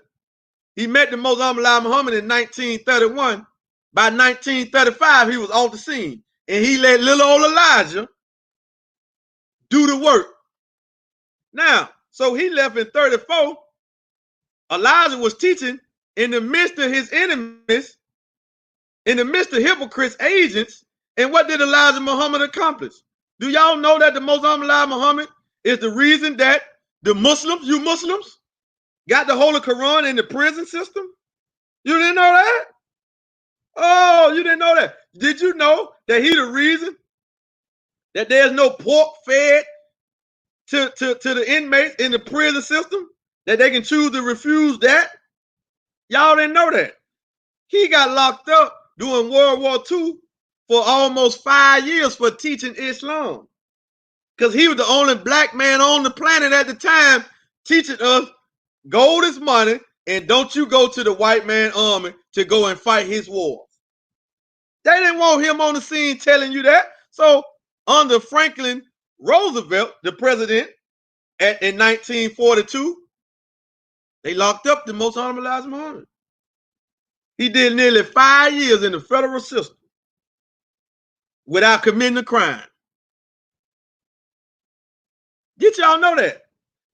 He met the Most Honorable Muhammad in 1931. By 1935, he was off the scene. And he let little old Elijah do the work. Now, so he left in 34. Elijah was teaching in the midst of his enemies, in the midst of hypocrites, agents. And what did Elijah Muhammad accomplish? Do y'all know that the Most Honorable Muhammad is the reason that the Muslims, you Muslims, got the Holy Quran in the prison system? You didn't know that? Oh, you didn't know that. Did you know that he the reason that there's no pork fed to the inmates in the prison system? That they can choose to refuse that? Y'all didn't know that. He got locked up during World War II for almost 5 years for teaching Islam. Because he was the only black man on the planet at the time teaching us gold is money and don't you go to the white man army to go and fight his wars. They didn't want him on the scene telling you that. So under Franklin Roosevelt, the president, in 1942, they locked up the Most Honorable Elijah Muhammad. He did nearly 5 years in the federal system without committing a crime. Did y'all know that?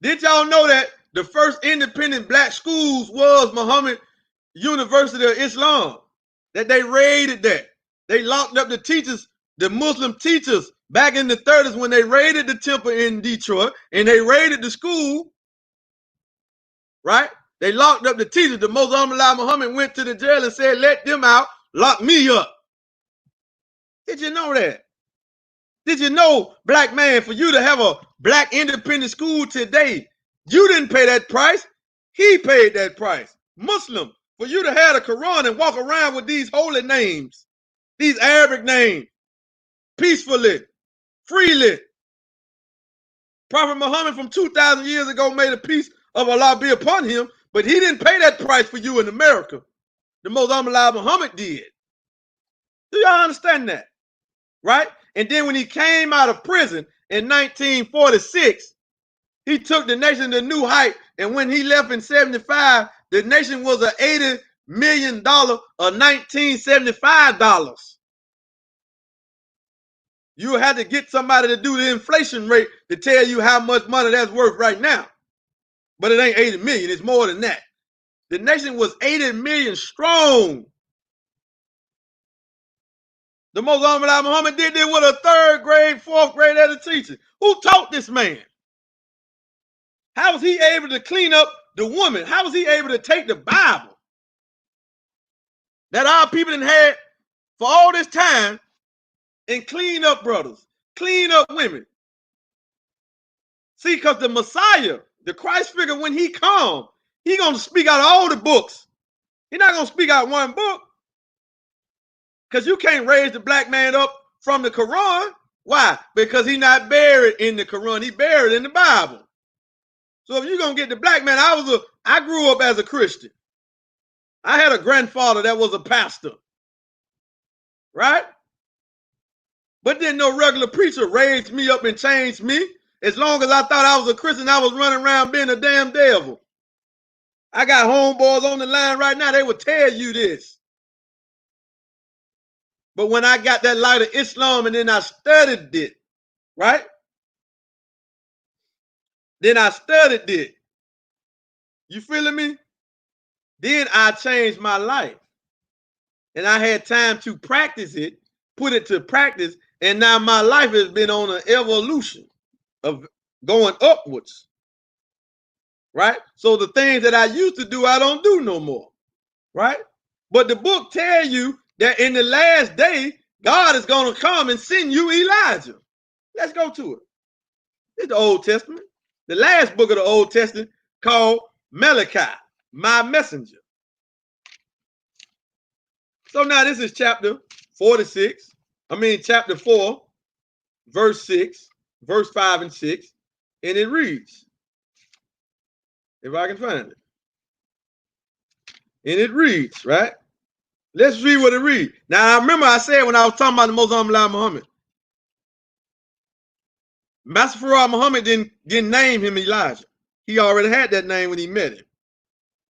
Did y'all know that the first independent black schools was Muhammad University of Islam? That they raided that. They locked up the teachers, the Muslim teachers, back in the 30s when they raided the temple in Detroit and they raided the school, right? They locked up the teachers. The Most Honorable Muhammad went to the jail and said, let them out, lock me up. Did you know that? Did you know, black man, for you to have a black independent school today, you didn't pay that price. He paid that price. Muslim, for you to have the Quran and walk around with these holy names, these Arabic names, peacefully, freely. Prophet Muhammad from 2,000 years ago made a peace of Allah be upon him, but he didn't pay that price for you in America. The Most Honorable Muhammad did. Do y'all understand that? Right? And then when he came out of prison in 1946, he took the nation to a new height. And when he left in 75, the nation was an $80 million or 1975 dollars. You had to get somebody to do the inflation rate to tell you how much money that's worth right now. But it ain't 80 million, it's more than that. The nation was 80 million strong. The Most Honorable Muhammad did this with a 3rd grade, 4th grade as a teacher. Who taught this man? How was he able to clean up the woman? How was he able to take the Bible that our people done had for all this time and clean up brothers, clean up women? See, because the Messiah, the Christ figure, when he comes, he going to speak out all the books. He's not going to speak out one book. Because you can't raise the black man up from the Quran. Why? Because he's not buried in the Quran. He's buried in the Bible. So if you're going to get the black man, I grew up as a Christian. I had a grandfather that was a pastor. Right? But then no regular preacher raised me up and changed me. As long as I thought I was a Christian, I was running around being a damn devil. I got homeboys on the line right now. They would tell you this. But when I got that light of Islam and then I studied it, right? Then I studied it. You feeling me? Then I changed my life. And I had time to practice it, put it to practice, and now my life has been on an evolution of going upwards. right? So the things that I used to do, I don't do no more, right? But the book tells you that in the last day, God is going to come and send you Elijah. Let's go to it. It's the Old Testament. The last book of the Old Testament called Malachi, my messenger. So now this is chapter 46. Chapter 4, verse 6, verse 5 and 6. And it reads, if I can find it. And it reads, right? Let's read what it reads. Now, I remember I said when I was talking about the Most Honorable Muhammad, Master Farrakhan Muhammad didn't name him Elijah. He already had that name when he met him.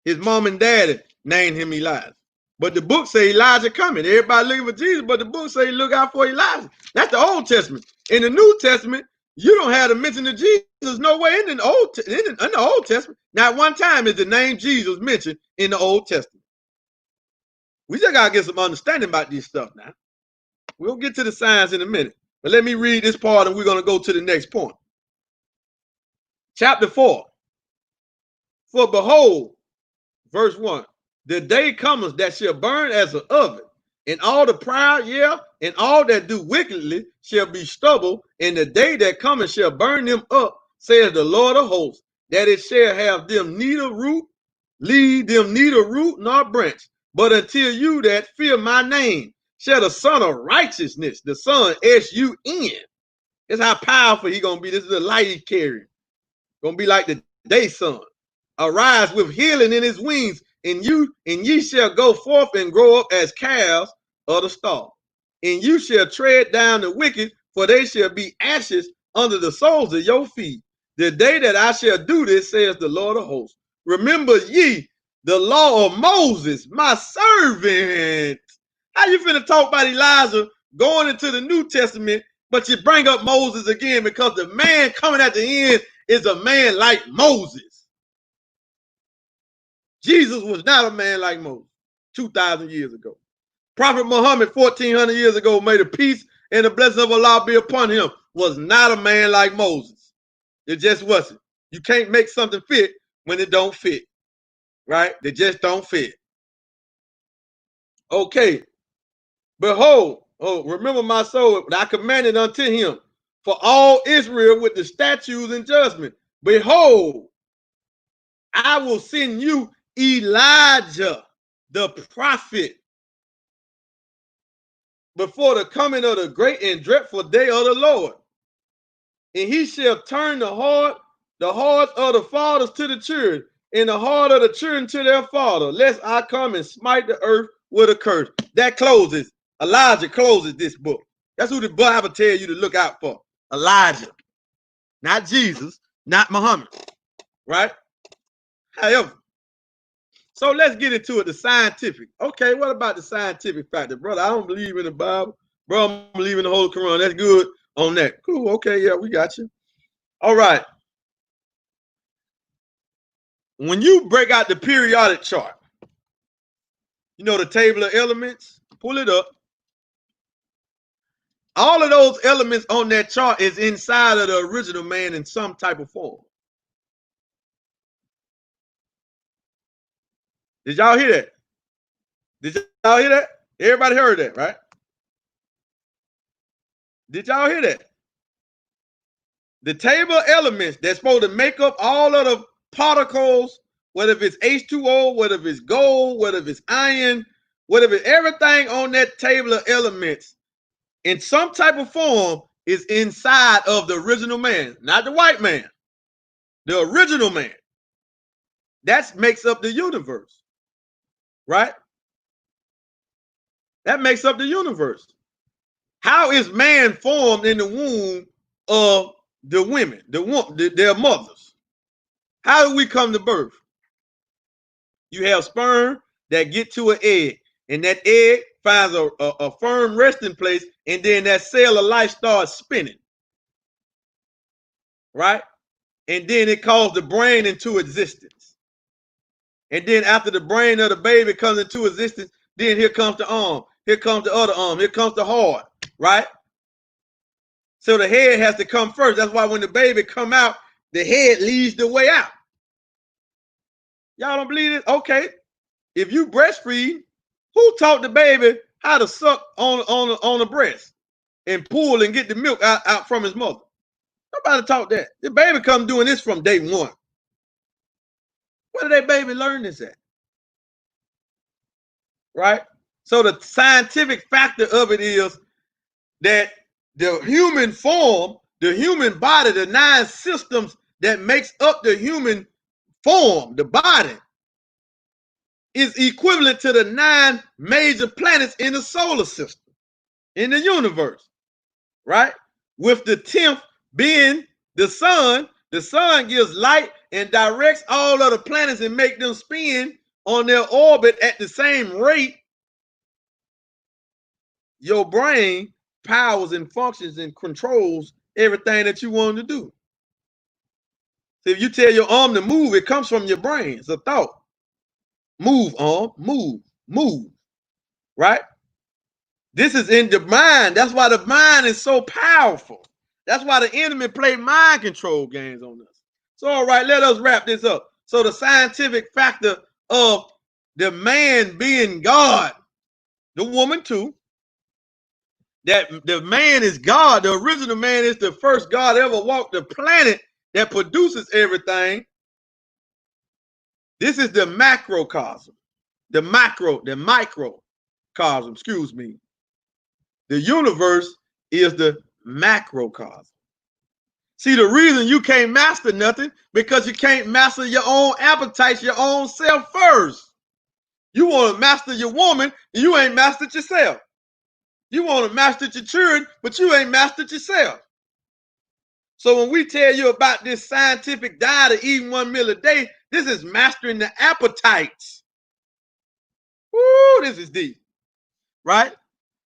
His mom and daddy named him Elijah. But the book say Elijah coming. Everybody looking for Jesus, but the book say look out for Elijah. That's the Old Testament. In the New Testament, you don't have to mention of Jesus nowhere in the Old Testament. Not one time is the name Jesus mentioned in the Old Testament. We just got to get some understanding about this stuff now. We'll get to the science in a minute. But let me read this part and we're going to go to the next point. Chapter 4. For behold, verse 1, the day cometh that shall burn as an oven, and all the proud, and all that do wickedly shall be stubble, and the day that cometh shall burn them up, says the Lord of hosts, that it shall have them neither root, lead them neither root nor branch, but until you that fear my name shall the Son of Righteousness, the Son, S-U-N. That's how powerful he gonna be. This is the light he carrying. Gonna be like the day sun. Arise with healing in his wings, and ye shall go forth and grow up as calves of the stall. And you shall tread down the wicked, for they shall be ashes under the soles of your feet. The day that I shall do this, says the Lord of hosts. Remember ye the law of Moses, my servant. How you finna talk about Elijah going into the New Testament, but you bring up Moses again because the man coming at the end is a man like Moses. Jesus was not a man like Moses 2,000 years ago. Prophet Muhammad 1,400 years ago, may the peace and the blessing of Allah be upon him, was not a man like Moses. It just wasn't. You can't make something fit when it don't fit, right? They just don't fit. Okay. Behold, remember my soul, I commanded unto him for all Israel with the statutes and judgment. Behold, I will send you Elijah, the prophet, before the coming of the great and dreadful day of the Lord. And he shall turn the hearts of the fathers to the children, and the heart of the children to their father, lest I come and smite the earth with a curse. That closes. Elijah closes this book. That's who the Bible tells you to look out for. Elijah. Not Jesus, not Muhammad. Right? However, so let's get into it, the scientific. Okay, what about the scientific factor? Brother, I don't believe in the Bible. Bro, I'm believing the Holy Quran. That's good on that. Cool, okay, yeah, we got you. All right. When you break out the periodic chart, you know the table of elements, pull it up. All of those elements on that chart is inside of the original man in some type of form. Did y'all hear that? Did y'all hear that? Everybody heard that, right? Did y'all hear that? The table of elements that's supposed to make up all of the particles, whether it's H2O, whether it's gold, whether it's iron, whether it's everything on that table of elements in some type of form is inside of the original man, not the white man, the original man. That makes up the universe, right? That makes up the universe. How is man formed in the womb of the women, their mothers? How do we come to birth? You have sperm that get to an egg, and that egg finds a firm resting place, and then that cell of life starts spinning, right? And then it calls the brain into existence. And then after the brain of the baby comes into existence, then here comes the arm, here comes the other arm, here comes the heart, right? So the head has to come first. That's why when the baby come out, the head leads the way out. Y'all don't believe it? Okay. If you breastfeed, who taught the baby how to suck on the breast and pull and get the milk out from his mother? Nobody taught that. The baby come doing this from day one. Where did that baby learn this at? Right? So the scientific factor of it is that the human form, the human body, the 9 systems that makes up the human form, the body, is equivalent to the 9 major planets in the solar system, in the universe, right? With the 10th being the sun. The sun gives light and directs all of the planets and make them spin on their orbit at the same rate. Your brain powers and functions and controls everything that you want to do. So if you tell your arm to move, it comes from your brain. It's a thought. Move, arm, move, right? This is in the mind. That's why the mind is so powerful. That's why the enemy play mind control games on us. So, all right, let us wrap this up. So the scientific factor of the man being God, the woman too, that the man is God, the original man is the first God ever walked the planet that produces everything. This is the macrocosm, the microcosm, excuse me. The universe is the macrocosm. See, the reason you can't master nothing because you can't master your own appetites, your own self first. You want to master your woman, and you ain't mastered yourself. You want to master your children, but you ain't mastered yourself. So when we tell you about this scientific diet of eating 1 meal a day, this is mastering the appetites. Woo, this is deep, right?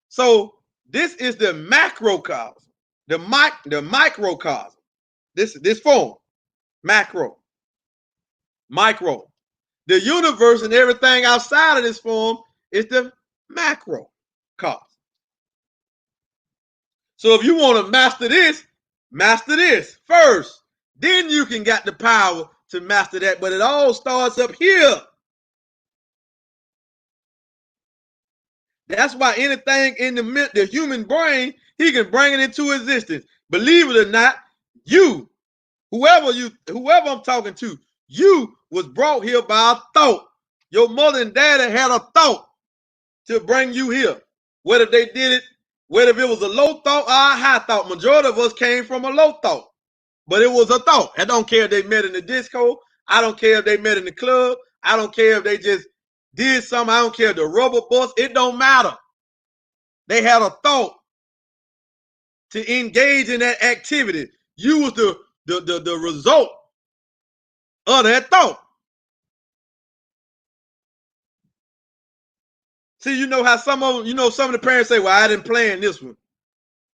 So this is the macrocosm, the microcosm. This form, macro, micro. The universe and everything outside of this form is the macrocosm. So if you want to master this first. Then you can get the power to master that. But it all starts up here. That's why anything in the human brain, he can bring it into existence. Believe it or not, whoever I'm talking to, you was brought here by a thought. Your mother and daddy had a thought to bring you here. Whether they did it, whether if it was a low thought or a high thought, majority of us came from a low thought. But it was a thought. I don't care if they met in the disco. I don't care if they met in the club. I don't care if they just did something. I don't care if the rubber bus. It don't matter. They had a thought to engage in that activity. You was the result of that thought. See, you know how some of the parents say, "Well, I didn't plan this one,"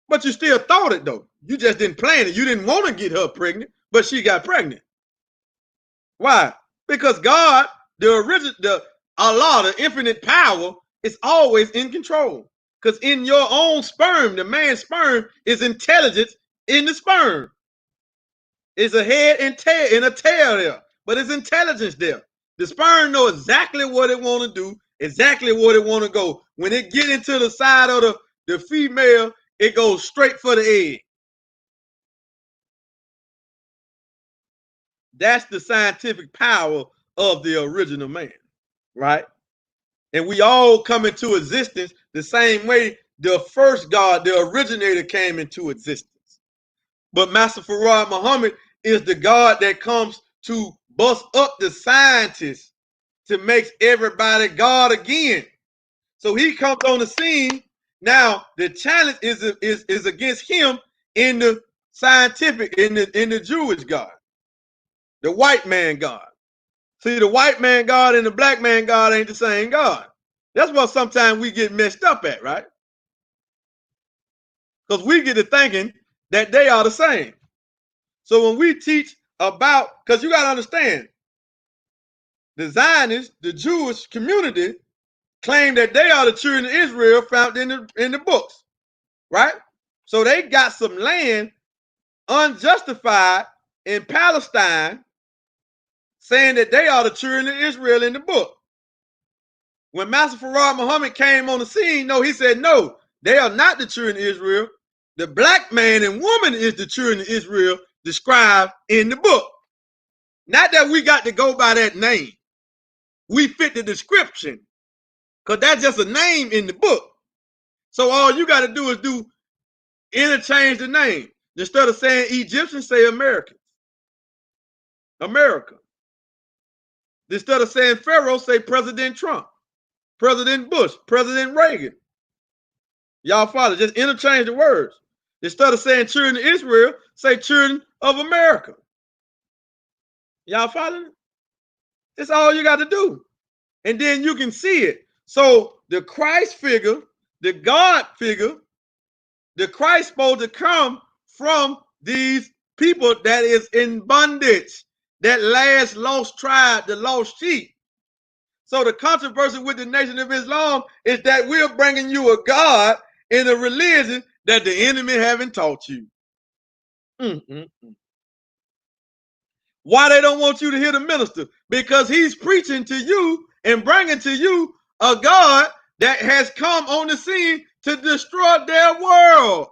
but you still thought it though. You just didn't plan it. You didn't want to get her pregnant, but she got pregnant. Why? Because God, the Allah, the infinite power, is always in control. Because in your own sperm, the man's sperm is intelligence in the sperm. It's a head and tail and a tail there, but it's intelligence there. The sperm know exactly what it want to do, exactly what it want to go. When it get into the side of the female, it goes straight for the egg. That's the scientific power of the original man, right? And we all come into existence the same way the first God, the originator, came into existence. But Master Farad Muhammad is the God that comes to bust up the scientists to make everybody God again. So he comes on the scene. Now the challenge is against him in the scientific, in the Jewish God, the white man God. See, the white man God and the black man God ain't the same God. That's what sometimes we get messed up at, right? Because we get to thinking that they are the same. So when we teach about, because you got to understand, the Zionists, the Jewish community, claim that they are the children of Israel found in the books, right? So they got some land unjustified in Palestine saying that they are the children of Israel in the book. When Master Farad Muhammad came on the scene, no, he said, no, they are not the children of Israel. The black man and woman is the children of Israel described in the book. Not that we got to go by that name. We fit the description because that's just a name in the book. So all you got to do is interchange the name. Instead of saying Egyptian, say Americans. America. Instead of saying Pharaoh, say President Trump, President Bush, President Reagan. Y'all follow? Just interchange the words. Instead of saying children of Israel, say children of America. Y'all following? That's all you got to do. And then you can see it. So the Christ figure, the God figure, the Christ supposed to come from these people that is in bondage, that last lost tribe, the lost sheep. So the controversy with the Nation of Islam is that we're bringing you a God in a religion that the enemy haven't taught you. Why they don't want you to hear the minister? Because he's preaching to you and bringing to you a God that has come on the scene to destroy their world.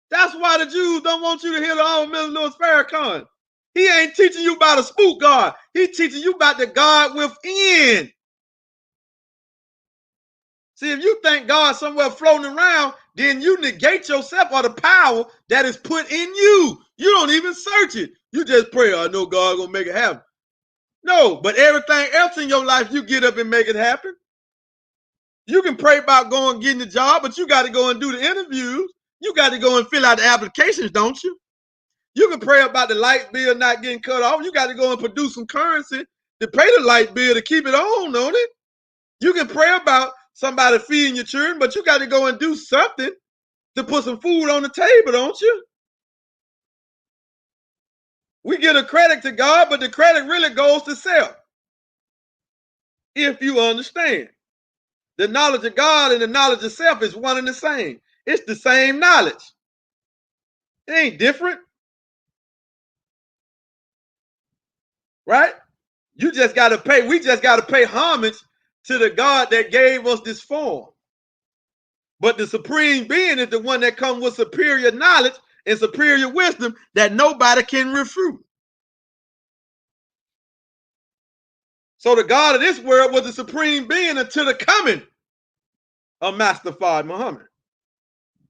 That's why the Jews don't want you to hear the Honorable Louis Farrakhan. He ain't teaching you about a spook God. He's teaching you about the God within. See, if you think God's somewhere floating around, then you negate yourself or the power that is put in you. You don't even search it. You just pray, I know God gonna make it happen. No, but everything else in your life, you get up and make it happen. You can pray about going and getting the job, but you got to go and do the interviews. You got to go and fill out the applications, don't you? You can pray about the light bill not getting cut off. You got to go and produce some currency to pay the light bill to keep it on, don't it? You can pray about somebody feeding your children, but you got to go and do something to put some food on the table, don't you? We give a credit to God, but the credit really goes to self. If you understand. The knowledge of God and the knowledge of self is one and the same. It's the same knowledge. It ain't different. Right? You just got to pay. We just got to pay homage to the God that gave us this form. But the supreme being is the one that comes with superior knowledge and superior wisdom that nobody can refute. So the God of this world was the supreme being until the coming of Master Fard Muhammad.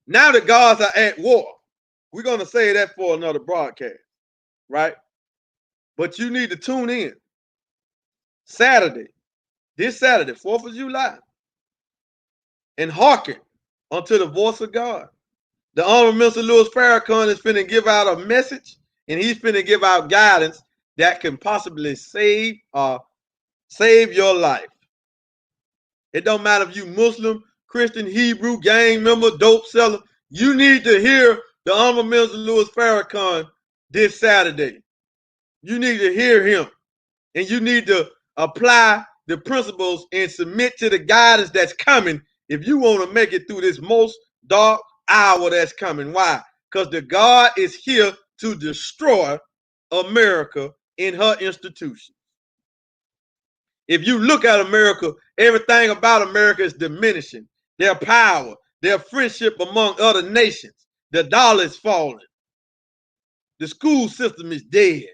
Now the gods are at war. We're going to say that for another broadcast, right? But you need to tune in. Saturday, this Saturday, 4th of July, and hearken unto the voice of God. The Honorable Mr. Louis Farrakhan is finna give out a message, and he's finna give out guidance that can possibly save your life. It don't matter if you Muslim, Christian, Hebrew, gang member, dope seller. You need to hear the Honorable Mr. Louis Farrakhan this Saturday. You need to hear him, and you need to apply the principles and submit to the guidance that's coming if you want to make it through this most dark hour that's coming. Why? Because the God is here to destroy America in her institutions. If you look at America, everything about America is diminishing. Their power, their friendship among other nations. The dollar is falling. The school system is dead.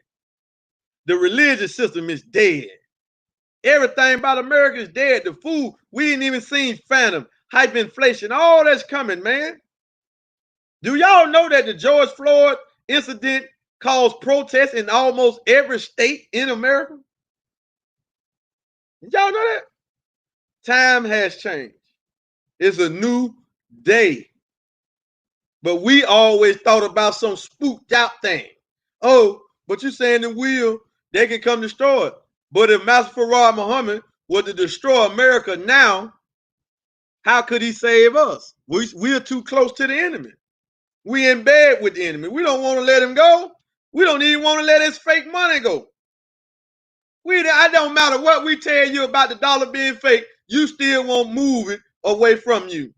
The religious system is dead. Everything about America is dead. The food, we ain't even seen phantom, hyperinflation, all that's coming, man. Do y'all know that the George Floyd incident caused protests in almost every state in America? Did y'all know that? Time has changed. It's a new day. But we always thought about some spooked out thing. Oh, but you're saying the wheel, they can come destroy it. But if Master Farad Muhammad was to destroy America now, how could he save us? We're too close to the enemy. We in bed with the enemy. We don't want to let him go. We don't even want to let his fake money go. I don't matter what we tell you about the dollar being fake, you still won't move it away from you.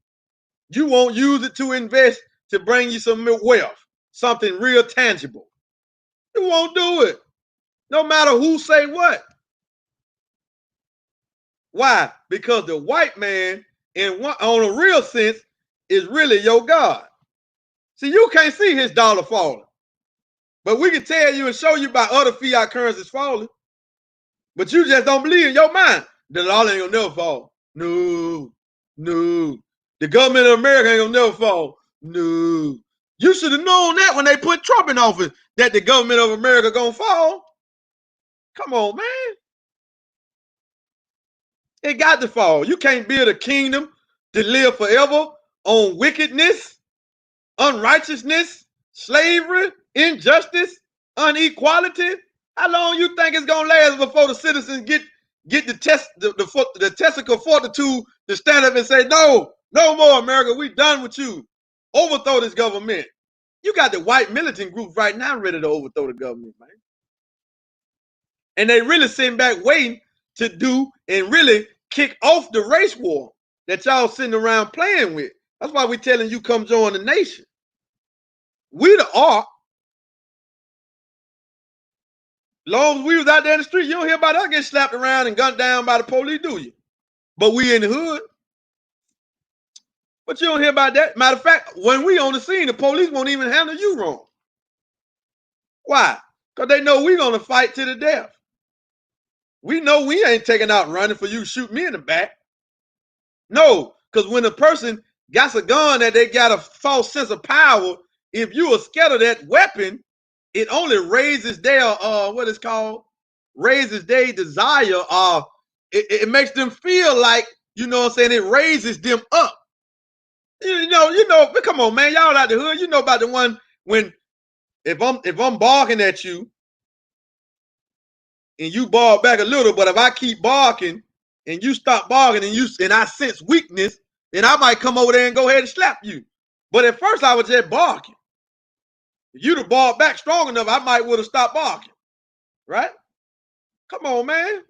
You won't use it to invest to bring you some wealth, something real tangible. You won't do it. no matter who say what. Why? Because the white man, on a real sense, is really your God. See, you can't see his dollar falling, but we can tell you and show you by other fiat currencies falling. But you just don't believe in your mind. The dollar ain't gonna never fall. No, no. The government of America ain't gonna never fall. No. You should have known that when they put Trump in office, that the government of America gonna fall. Come on, man. It got to fall. You can't build a kingdom to live forever on wickedness, unrighteousness, slavery, injustice, inequality. How long you think it's gonna last before the citizens get the testicle fortitude to stand up and say, no, no more, America, we done with you. Overthrow this government. You got the white militant groups right now ready to overthrow the government, man. And they really sitting back waiting to do and really kick off the race war that y'all sitting around playing with. That's why we telling you come join the nation. We the ark. Long as we was out there in the street, you don't hear about us getting slapped around and gunned down by the police, do you? But we in the hood. But you don't hear about that. Matter of fact, when we on the scene, the police won't even handle you wrong. Why? Because they know we're going to fight to the death. We know we ain't taking out running for you to shoot me in the back. No, because when a person got a gun that they got a false sense of power, if you are scared of that weapon, it only raises their what is called raises their desire. It makes them feel like, you know what I'm saying, it raises them up. You know, but come on, man, y'all out the hood, you know about the one when if I'm barking at you and you bark back a little, but if I keep barking and you stop barking and I sense weakness, then I might come over there and go ahead and slap you. But at first I was just barking. If you'd have barked back strong enough, I might would have stopped barking. Right? Come on, man.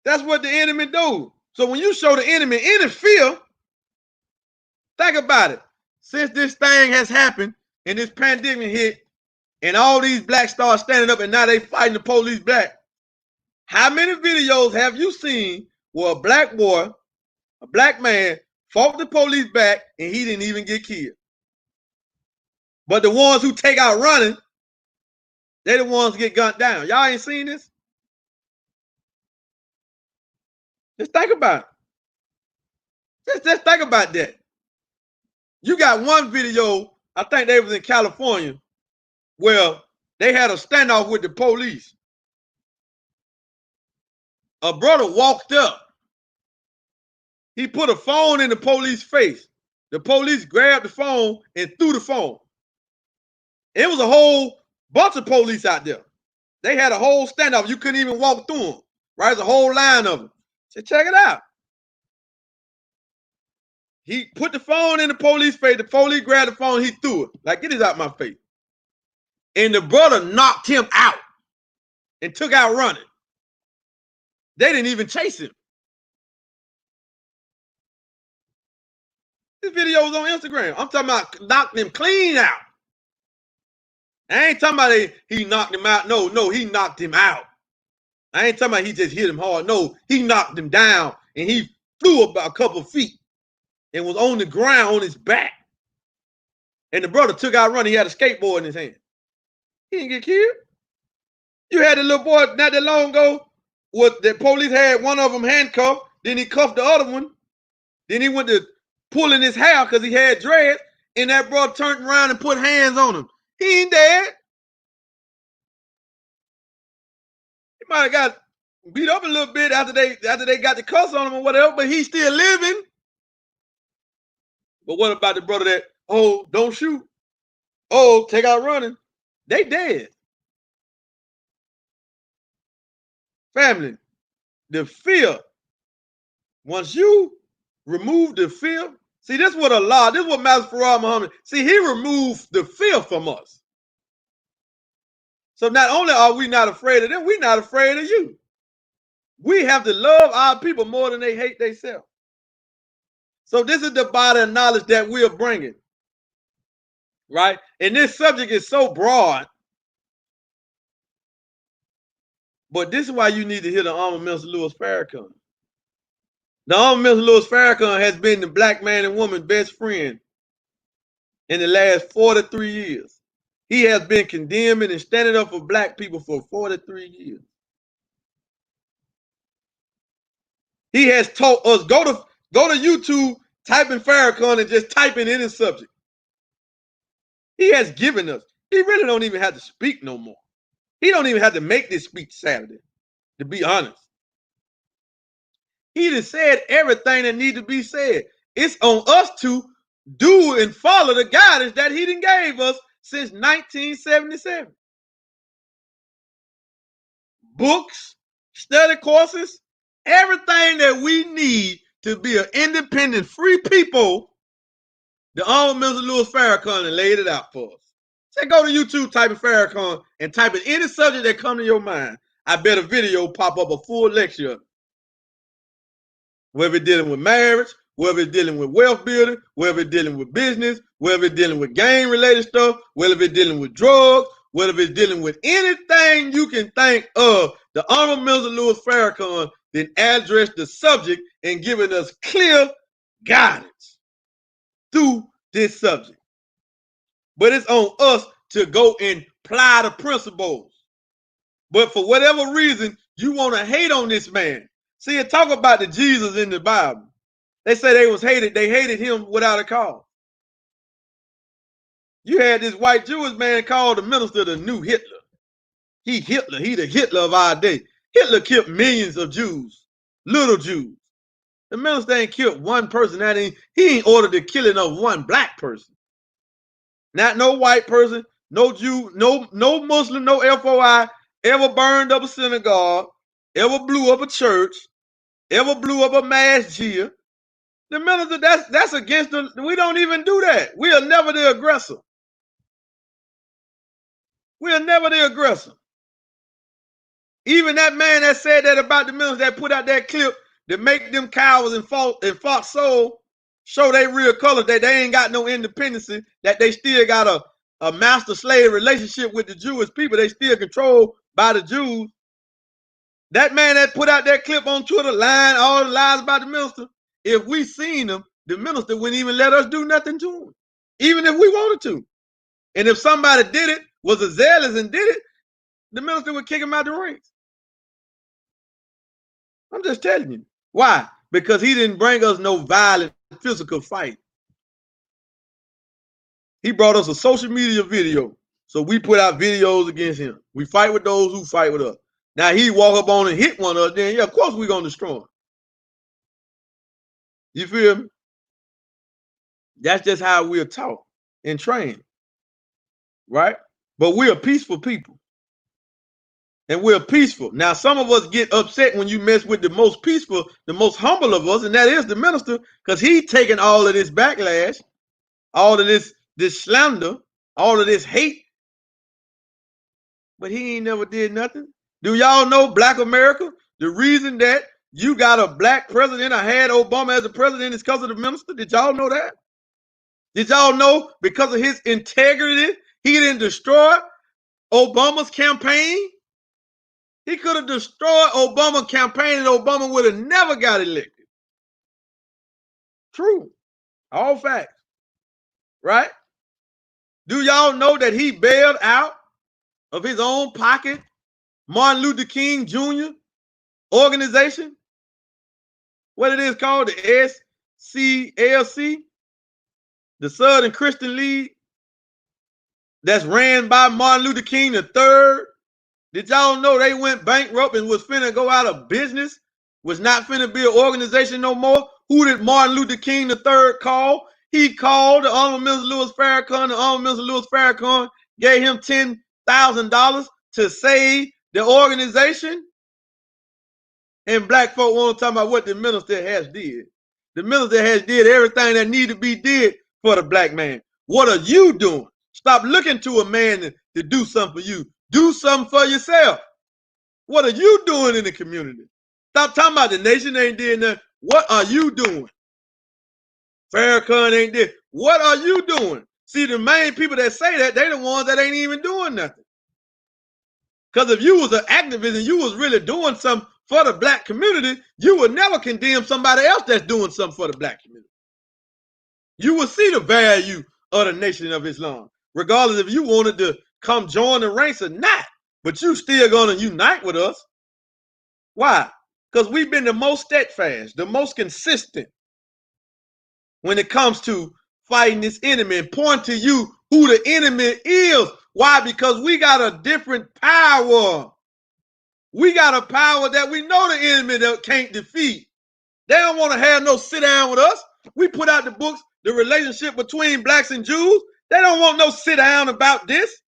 That's what the enemy do. So when you show the enemy any fear, think about it. Since this thing has happened and this pandemic hit and all these blacks start standing up and now they fighting the police back, how many videos have you seen where a black boy, a black man, fought the police back and he didn't even get killed? But the ones who take out running, they the ones get gunned down. Y'all ain't seen this? Just think about it. Just think about that. You got one video, I think they was in California, where they had a standoff with the police. A brother walked up. He put a phone in the police's face. The police grabbed the phone and threw the phone. It was a whole bunch of police out there. They had a whole standoff. You couldn't even walk through them. Right? There's a whole line of them. So check it out. He put the phone in the police face. The police grabbed the phone. He threw it. Like, get this out my face. And the brother knocked him out and took out running. They didn't even chase him. This video was on Instagram. I'm talking about knocked him clean out. I ain't talking about he knocked him out. No, he knocked him out. I ain't talking about he just hit him hard. No, he knocked him down and he flew about a couple of feet and was on the ground on his back. And the brother took out running. He had a skateboard in his hand. He didn't get killed. You had the little boy not that long ago. What the police had one of them handcuffed. Then he cuffed the other one. Then he went to pulling his hair because he had dreads. And that brother turned around and put hands on him. He ain't dead. He might have got beat up a little bit after they got the cuffs on him or whatever, but he's still living. But what about the brother that, oh, don't shoot? Oh, take out running. They dead. Family, the fear, once you remove the fear, see, this is what Master Farrakhan Muhammad, see, he removed the fear from us. So not only are we not afraid of them, we're not afraid of you. We have to love our people more than they hate themselves. So this is the body of knowledge that we are bringing, right? And this subject is so broad But this is why you need to hear the Honorable Minister Louis Farrakhan. The Honorable Minister Louis Farrakhan has been the black man and woman's best friend in the last 43 years. He has been condemning and standing up for black people for 43 years. He has taught us, go to YouTube, type in Farrakhan and just type in any subject. He has given us. He really don't even have to speak no more. He don't even have to make this speech Saturday, to be honest. He just said everything that needs to be said. It's on us to do and follow the guidance that he done gave us since 1977. Books, study courses, everything that we need to be an independent, free people, the Honorable Minister Louis Farrakhan laid it out for us. Say, go to YouTube, type in Farrakhan, and type in any subject that comes to your mind. I bet a video pop up, a full lecture. Whether it's dealing with marriage, whether it's dealing with wealth building, whether it's dealing with business, whether it's dealing with gang-related stuff, whether it's dealing with drugs, whether it's dealing with anything you can think of, the Honorable Minister Louis Farrakhan then addressed the subject and given us clear guidance through this subject. But it's on us to go and apply the principles. But for whatever reason, you want to hate on this man. See, talk about the Jesus in the Bible. They say they hated him without a cause. You had this white Jewish man called the minister the new Hitler. He the Hitler of our day. Hitler killed millions of Jews, little Jews. The minister ain't killed one person. He ain't ordered the killing of one black person. Not no white person, no Jew, no Muslim, no FOI ever burned up a synagogue, ever blew up a church, ever blew up a masjid. The minister, that's against the. We don't even do that. We are never the aggressor. We are never the aggressor. Even that man that said that about the minister that put out that clip that make them cowards and Fox Soul show their real colors, that they ain't got no independence, that they still got a master-slave relationship with the Jewish people. They still controlled by the Jews. That man that put out that clip on Twitter, lying all the lies about the minister, if we seen him, the minister wouldn't even let us do nothing to him, even if we wanted to. And if somebody did it, was a zealous and did it, the minister would kick him out the rings. I'm just telling you. Why? Because he didn't bring us no violent physical fight. He brought us a social media video. So we put out videos against him. We fight with those who fight with us. Now he walk up on and hit one of us, then yeah, of course we're going to destroy him. You feel me? That's just how we're taught and trained. Right? But we're peaceful people. And we're peaceful. Now, some of us get upset when you mess with the most peaceful, the most humble of us, and that is the minister, because he's taking all of this backlash, all of this slander, all of this hate, but he ain't never did nothing. Do y'all know Black America? The reason that you got a black president or had Obama as a president is because of the minister. Did y'all know that? Did y'all know because of his integrity, he didn't destroy Obama's campaign? He could have destroyed Obama's campaign and Obama would have never got elected. True. All facts. Right? Do y'all know that he bailed out of his own pocket Martin Luther King Jr. organization? What it is called, the SCLC, the Southern Christian League, that's ran by Martin Luther King III. Did y'all know they went bankrupt and was finna go out of business? Was not finna be an organization no more? Who did Martin Luther King III call? He called the Honorable Minister Louis Farrakhan. The Honorable Minister Louis Farrakhan gave him $10,000 to save the organization. And black folk want to talk about what the minister has did. The minister has did everything that needed to be did for the black man. What are you doing? Stop looking to a man to do something for you. Do something for yourself. What are you doing in the community? Stop talking about the nation ain't did nothing. What are you doing? Farrakhan ain't did. What are you doing? See, the main people that say that, they the ones that ain't even doing nothing. Because if you was an activist and you was really doing something for the black community, you would never condemn somebody else that's doing something for the black community. You will see the value of the Nation of Islam, regardless if you wanted to come join the ranks or not. But you still gonna unite with us. Why? Because we've been the most steadfast, the most consistent when it comes to fighting this enemy and point to you who the enemy is. Why? Because we got a different power. We got a power that we know the enemy that can't defeat. They don't want to have no sit down with us. We put out the books, the relationship between blacks and Jews. They don't want no sit down about this.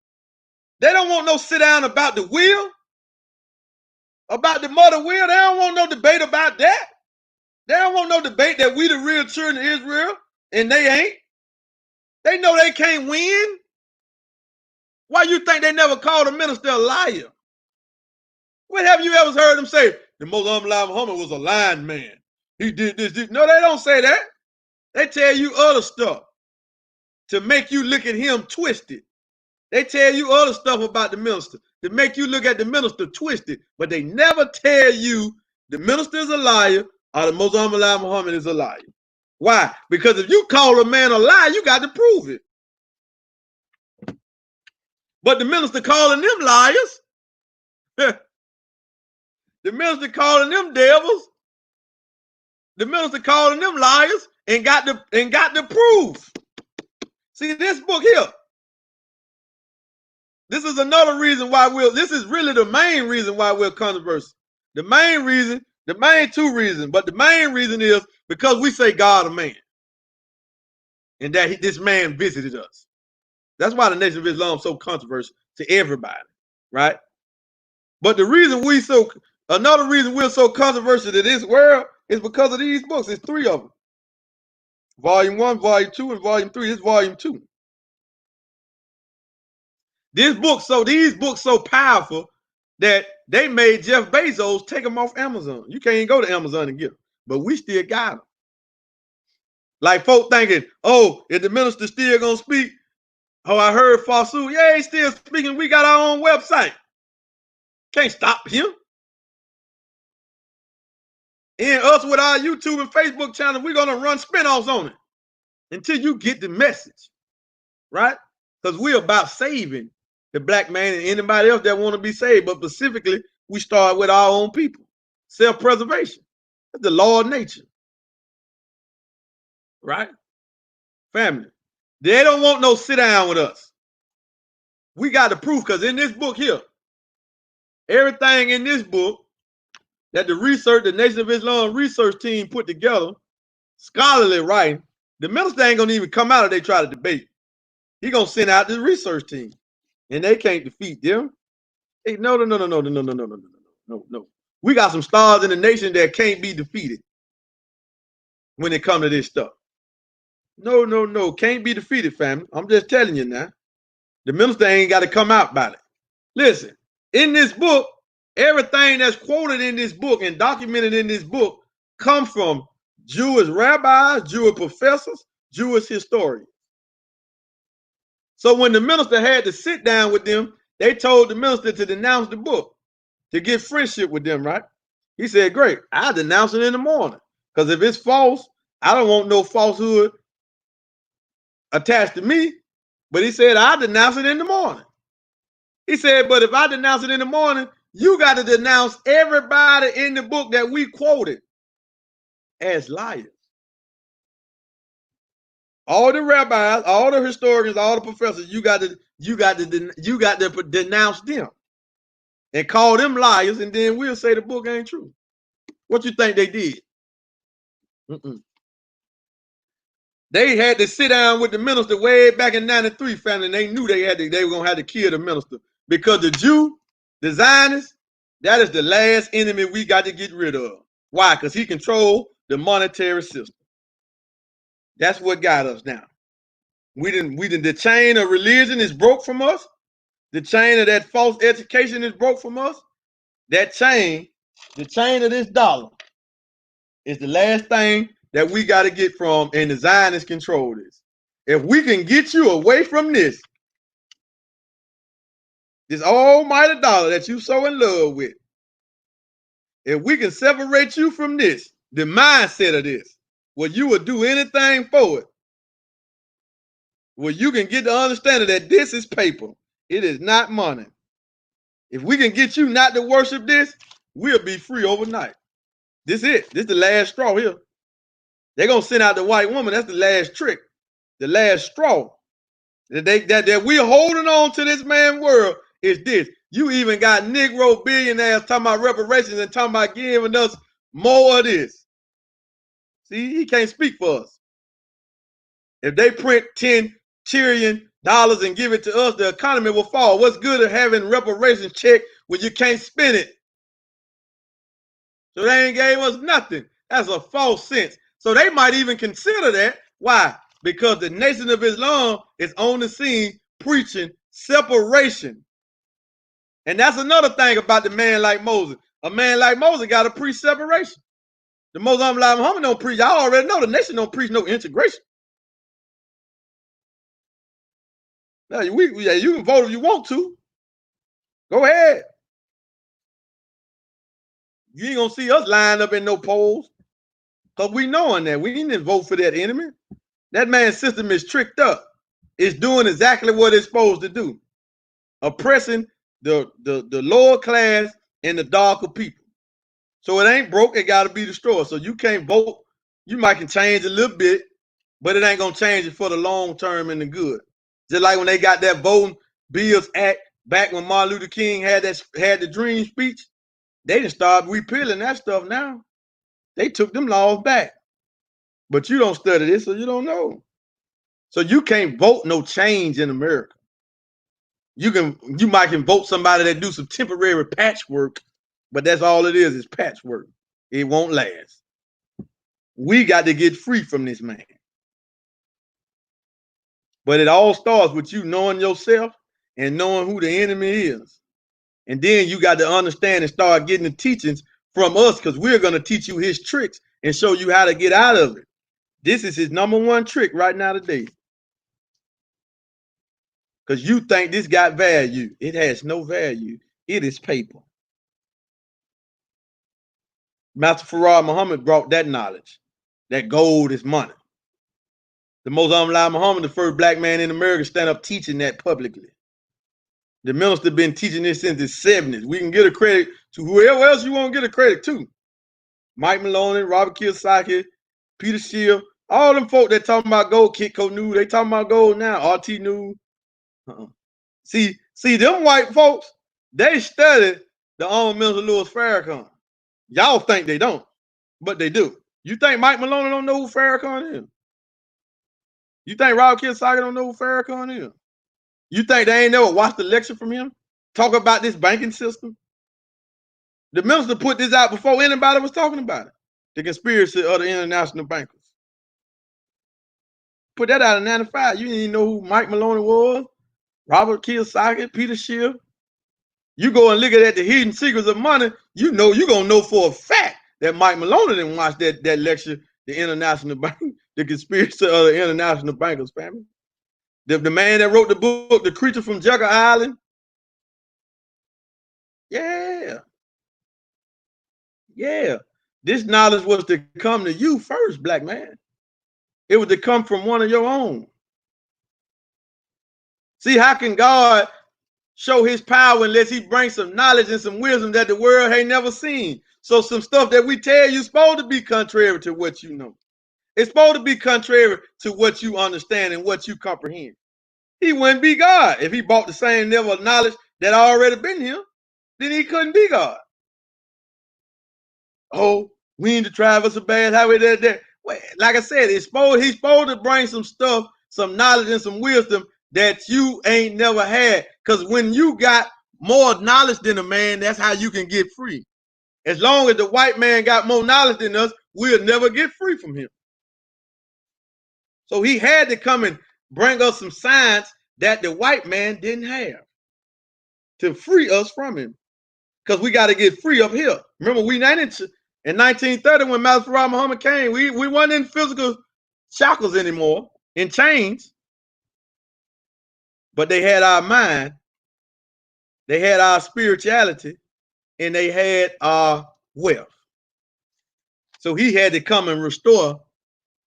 They don't want no sit down about the will, about the mother will. They don't want no debate about that. They don't want no debate that we the real children of Israel and they ain't. They know they can't win. Why you think they never called a minister a liar? When have you ever heard them say the Muslim Muhammad was a lying man? He did this. No, they don't say that. They tell you other stuff to make you look at him twisted. They tell you other stuff about the minister to make you look at the minister twisted, but they never tell you the minister is a liar or the Muslim Muhammad is a liar. Why? Because if you call a man a liar, you got to prove it. But the minister calling them liars, the minister calling them devils, the minister calling them liars, and got the proof. See this book here. This is another reason why this is really the main reason why we're controversial. The main reason, the main two reasons, but the main reason is because we say God a man. And that this man visited us. That's why the Nation of Islam is so controversial to everybody, right? But the reason another reason we're so controversial to this world is because of these books. It's 3 of them. Volume 1, Volume 2, and Volume 3. This is Volume 2. These books so powerful that they made Jeff Bezos take them off Amazon. You can't even go to Amazon and get them, but we still got them. Like folk thinking, oh, is the minister still gonna speak? Oh, I heard Fasu. Yeah, he's still speaking. We got our own website. Can't stop him. And us with our YouTube and Facebook channel, we're gonna run spinoffs on it until you get the message, right? Because we're about saving the black man and anybody else that want to be saved. But specifically, we start with our own people. Self-preservation. That's the law of nature. Right? Family. They don't want no sit down with us. We got the proof because in this book here, everything in this book that the Nation of Islam research team put together, scholarly writing, the minister ain't gonna even come out if they try to debate. He gonna send out the research team, and they can't defeat them. Hey, no. We got some stars in the nation that can't be defeated when it comes to this stuff. No, can't be defeated, family. I'm just telling you now. The minister ain't got to come out about it. Listen, in this book, everything that's quoted in this book and documented in this book come from Jewish rabbis, Jewish professors, Jewish historians. So when the minister had to sit down with them, they told the minister to denounce the book, to get friendship with them, right? He said, great, I'll denounce it in the morning. Because if it's false, I don't want no falsehood attached to me. But he said, I'll denounce it in the morning. He said, but if I denounce it in the morning, you got to denounce everybody in the book that we quoted as liars. All the rabbis, all the historians, all the professors, you got to denounce them and call them liars, and then we'll say the book ain't true. What you think they did? They had to sit down with the minister way back in '93, family, and they knew they were gonna have to kill the minister because the Jew, the Zionist, that is the last enemy we got to get rid of. Why? Because he controlled the monetary system. That's what got us now. The chain of religion is broke from us. The chain of that false education is broke from us. That chain, the chain of this dollar, is the last thing that we got to get from, and the Zionists control this. If we can get you away from this, this almighty dollar that you so in love with, if we can separate you from this, the mindset of this, where you would do anything for it, where you can get the understanding that this is paper, it is not money. If we can get you not to worship this, we'll be free overnight. This is it. This is the last straw here. They're gonna send out the white woman. That's the last trick, the last straw. That we're holding on to this man world is this. You even got Negro billionaires talking about reparations and talking about giving us more of this. See, he can't speak for us. If they print $10 trillion and give it to us, the economy will fall. What's good at having reparations check when you can't spend it? So they ain't gave us nothing. That's a false sense. So they might even consider that. Why? Because the Nation of Islam is on the scene preaching separation. And that's another thing about the man like Moses. A man like Moses got to preach separation. The Muslim like Muhammad don't preach. I already know the nation don't preach no integration. Now, you can vote if you want to. Go ahead. You ain't gonna see us lined up in no polls. Because we knowing that. We didn't vote for that enemy. That man's system is tricked up. It's doing exactly what it's supposed to do. Oppressing the lower class and the darker people. So it ain't broke, it gotta be destroyed. So you can't vote. You might can change a little bit, but it ain't gonna change it for the long term and the good. Just like when they got that Voting Bills Act back when Martin Luther King had the dream speech, they didn't start repealing that stuff now. They took them laws back. But you don't study this, so you don't know. So you can't vote no change in America. You might can vote somebody that do some temporary patchwork, but that's all it is patchwork. It won't last. We got to get free from this man. But it all starts with you knowing yourself and knowing who the enemy is. And then you got to understand and start getting the teachings from us, because we're going to teach you his tricks and show you how to get out of it. This is his number one trick right now today. Because you think this got value. It has no value. It is paper. Master Farrakhan Muhammad brought that knowledge. That gold is money. The Muslim Muhammad, the first black man in America, stand up teaching that publicly. The minister been teaching this since the 70s. We can get a credit to whoever else you want to get a credit to. Mike Maloney, Robert Kiyosaki, Peter Schiff, all them folk that talking about gold, Kitco New, they talking about gold now, RT New. See, them white folks, they studied the Minister Louis Farrakhan. Y'all think they don't, but they do. You think Mike Maloney don't know who Farrakhan is? You think Robert Kiyosaki don't know who Farrakhan is? You think they ain't never watched the lecture from him? Talk about this banking system? The minister put this out before anybody was talking about it. The conspiracy of the international bankers. Put that out in 95. You didn't even know who Mike Maloney was, Robert Kiyosaki, Peter Schiff. You go and look at the hidden secrets of money, you know you're going to know for a fact that Mike Maloney didn't watch that lecture, the international bank, the conspiracy of the international bankers, family. The man that wrote the book, The Creature from Jekyll Island. Yeah. This knowledge was to come to you first, black man. It was to come from one of your own. See, how can God show his power unless he brings some knowledge and some wisdom that the world ain't never seen? So some stuff that we tell you is supposed to be contrary to what you know. It's supposed to be contrary to what you understand and what you comprehend. He wouldn't be God if he brought the same level of knowledge that already been here. Then he couldn't be God. Oh, we need to travel a bad highway there. Well, like I said, he's supposed to bring some stuff, some knowledge and some wisdom that you ain't never had. Because when you got more knowledge than a man, that's how you can get free. As long as the white man got more knowledge than us, we'll never get free from him. So he had to come and bring us some science that the white man didn't have to free us from him. Because we got to get free up here. Remember, we not in 1930 when Master Farrakhan Muhammad came, we weren't in physical shackles anymore, in chains. But they had our mind, They had our spirituality, and they had our wealth. So he had to come and restore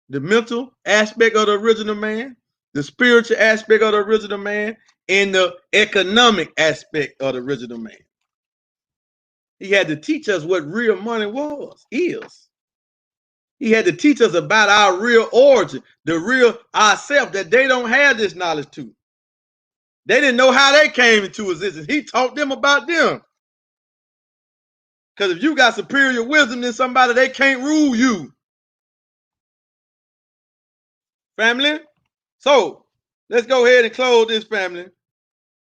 the mental aspect of the original man, the spiritual aspect of the original man, and the economic aspect of the original man. He had to teach us what real money is. He had to teach us about our real origin, the real ourself, that they don't have this knowledge to. They didn't know how they came into existence. He taught them about them. Because if you got superior wisdom than somebody, they can't rule you. Family? So, let's go ahead and close this, family.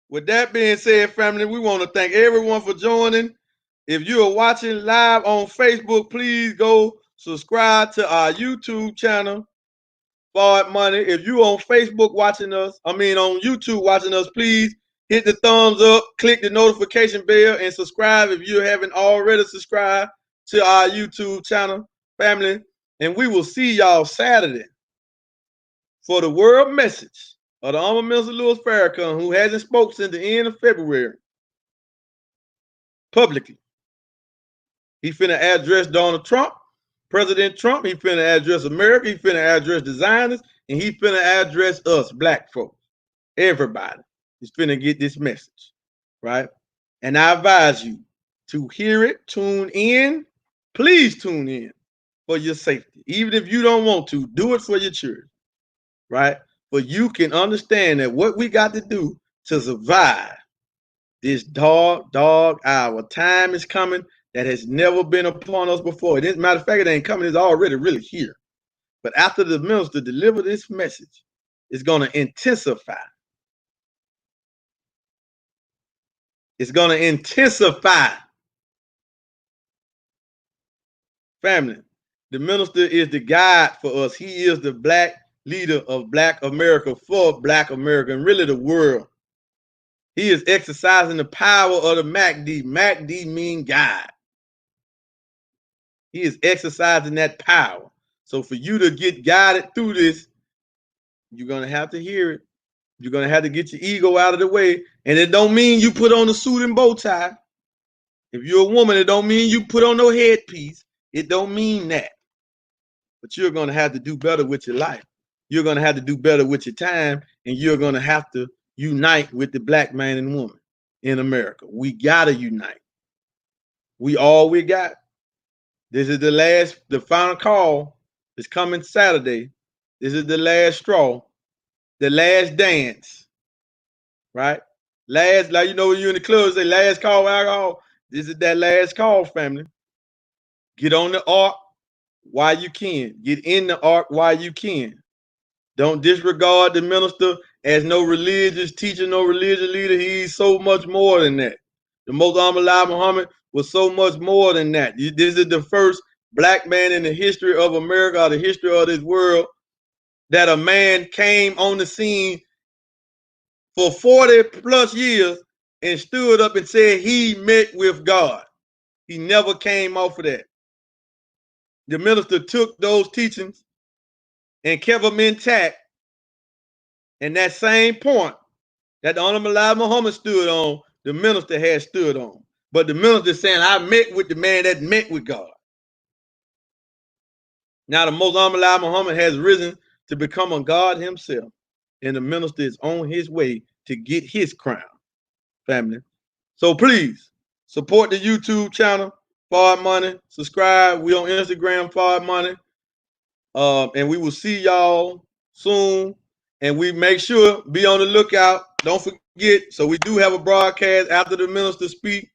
With that being said, family, we want to thank everyone for joining. If you are watching live on Facebook, please go subscribe to our YouTube channel, Forward Money. If you on Facebook watching us, on YouTube watching us, please hit the thumbs up, click the notification bell, and subscribe if you haven't already subscribed to our YouTube channel, family. And we will see y'all Saturday for the world message of the Honorable Minister Louis Farrakhan, who hasn't spoken since the end of February publicly. He finna address Donald Trump, President Trump. He finna address America. He finna address the Zionists, and he finna address us, black folks. Everybody is finna get this message, right? And I advise you to hear it, tune in. Please tune in for your safety. Even if you don't want to, do it for your children, right? But you can understand that what we got to do to survive this dog hour. Time is coming that has never been upon us before. As a matter of fact, it ain't coming. It's already really here. But after the minister deliver this message, it's going to intensify. It's going to intensify. Family, the minister is the guide for us. He is the black leader of Black America, for Black America, and really the world. He is exercising the power of the MACD. MACD means God. He is exercising that power. So for you to get guided through this, you're going to have to hear it. You're going to have to get your ego out of the way. And it don't mean you put on a suit and bow tie. If you're a woman, it don't mean you put on no headpiece. It don't mean that. But you're going to have to do better with your life. You're going to have to do better with your time. And you're going to have to unite with the black man and woman in America. We got to unite. We all we got. This is the final call is coming Saturday. This is the last straw, the last dance, right? Last, like, you know, when you're in the club, say last call alcohol. This is that last call, family. Get on the ark while you can. Get in the ark while you can. Don't disregard the minister as no religious teacher, no religious leader. He's so much more than that. The Most Honorable Elijah Muhammad was so much more than that. This is the first black man in the history of America, or the history of this world, that a man came on the scene for 40 plus years and stood up and said he met with God. He never came off of that. The minister took those teachings and kept them intact. And that same point that the Honorable Elijah Muhammad stood on, the minister had stood on. But the minister is saying, I met with the man that met with God. Now the Most Honorable Elijah Muhammad has risen to become a God himself. And the minister is on his way to get his crown, family. So please support the YouTube channel, Forward Money. Subscribe. We on Instagram, Forward Money. And we will see y'all soon. And we make sure, be on the lookout. Don't forget, so we do have a broadcast after the minister speak.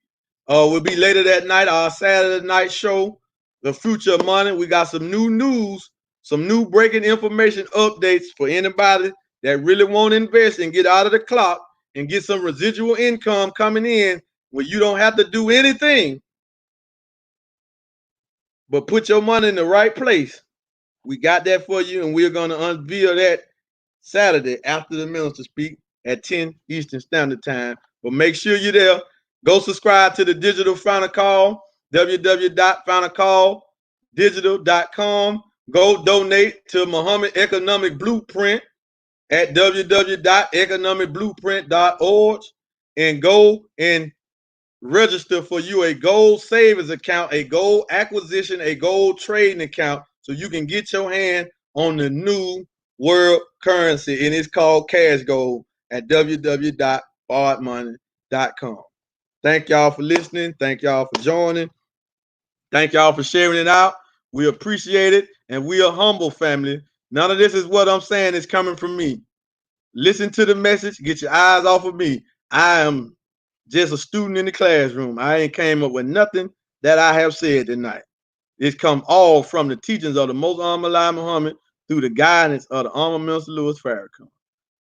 Will be later that night, our Saturday night show, The Future of Money. We got some new news, some new breaking information updates for anybody that really want to invest and get out of the clock and get some residual income coming in where you don't have to do anything but put your money in the right place. We got that for you, and we're going to unveil that Saturday after the minister speak at 10 Eastern Standard Time. But make sure you're there. Go subscribe to the Digital Final Call, www.finalcalldigital.com. Go donate to Muhammad Economic Blueprint at www.economicblueprint.org, and go and register for you a gold savings account, a gold acquisition, a gold trading account, so you can get your hand on the new world currency, and it's called Cash Gold at www.forwardmoney.com. Thank y'all for listening. Thank y'all for joining. Thank y'all for sharing it out. We appreciate it, and we are humble, family. None of this is what I'm saying is coming from me. Listen to the message. Get your eyes off of me. I am just a student in the classroom. I ain't came up with nothing that I have said tonight. It's come all from the teachings of the Most Honorable Elijah Muhammad through the guidance of the Honorable Minister Louis Farrakhan.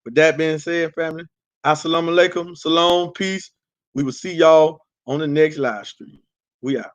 With that being said, family, assalamu alaikum, salam, peace. We will see y'all on the next live stream. We out.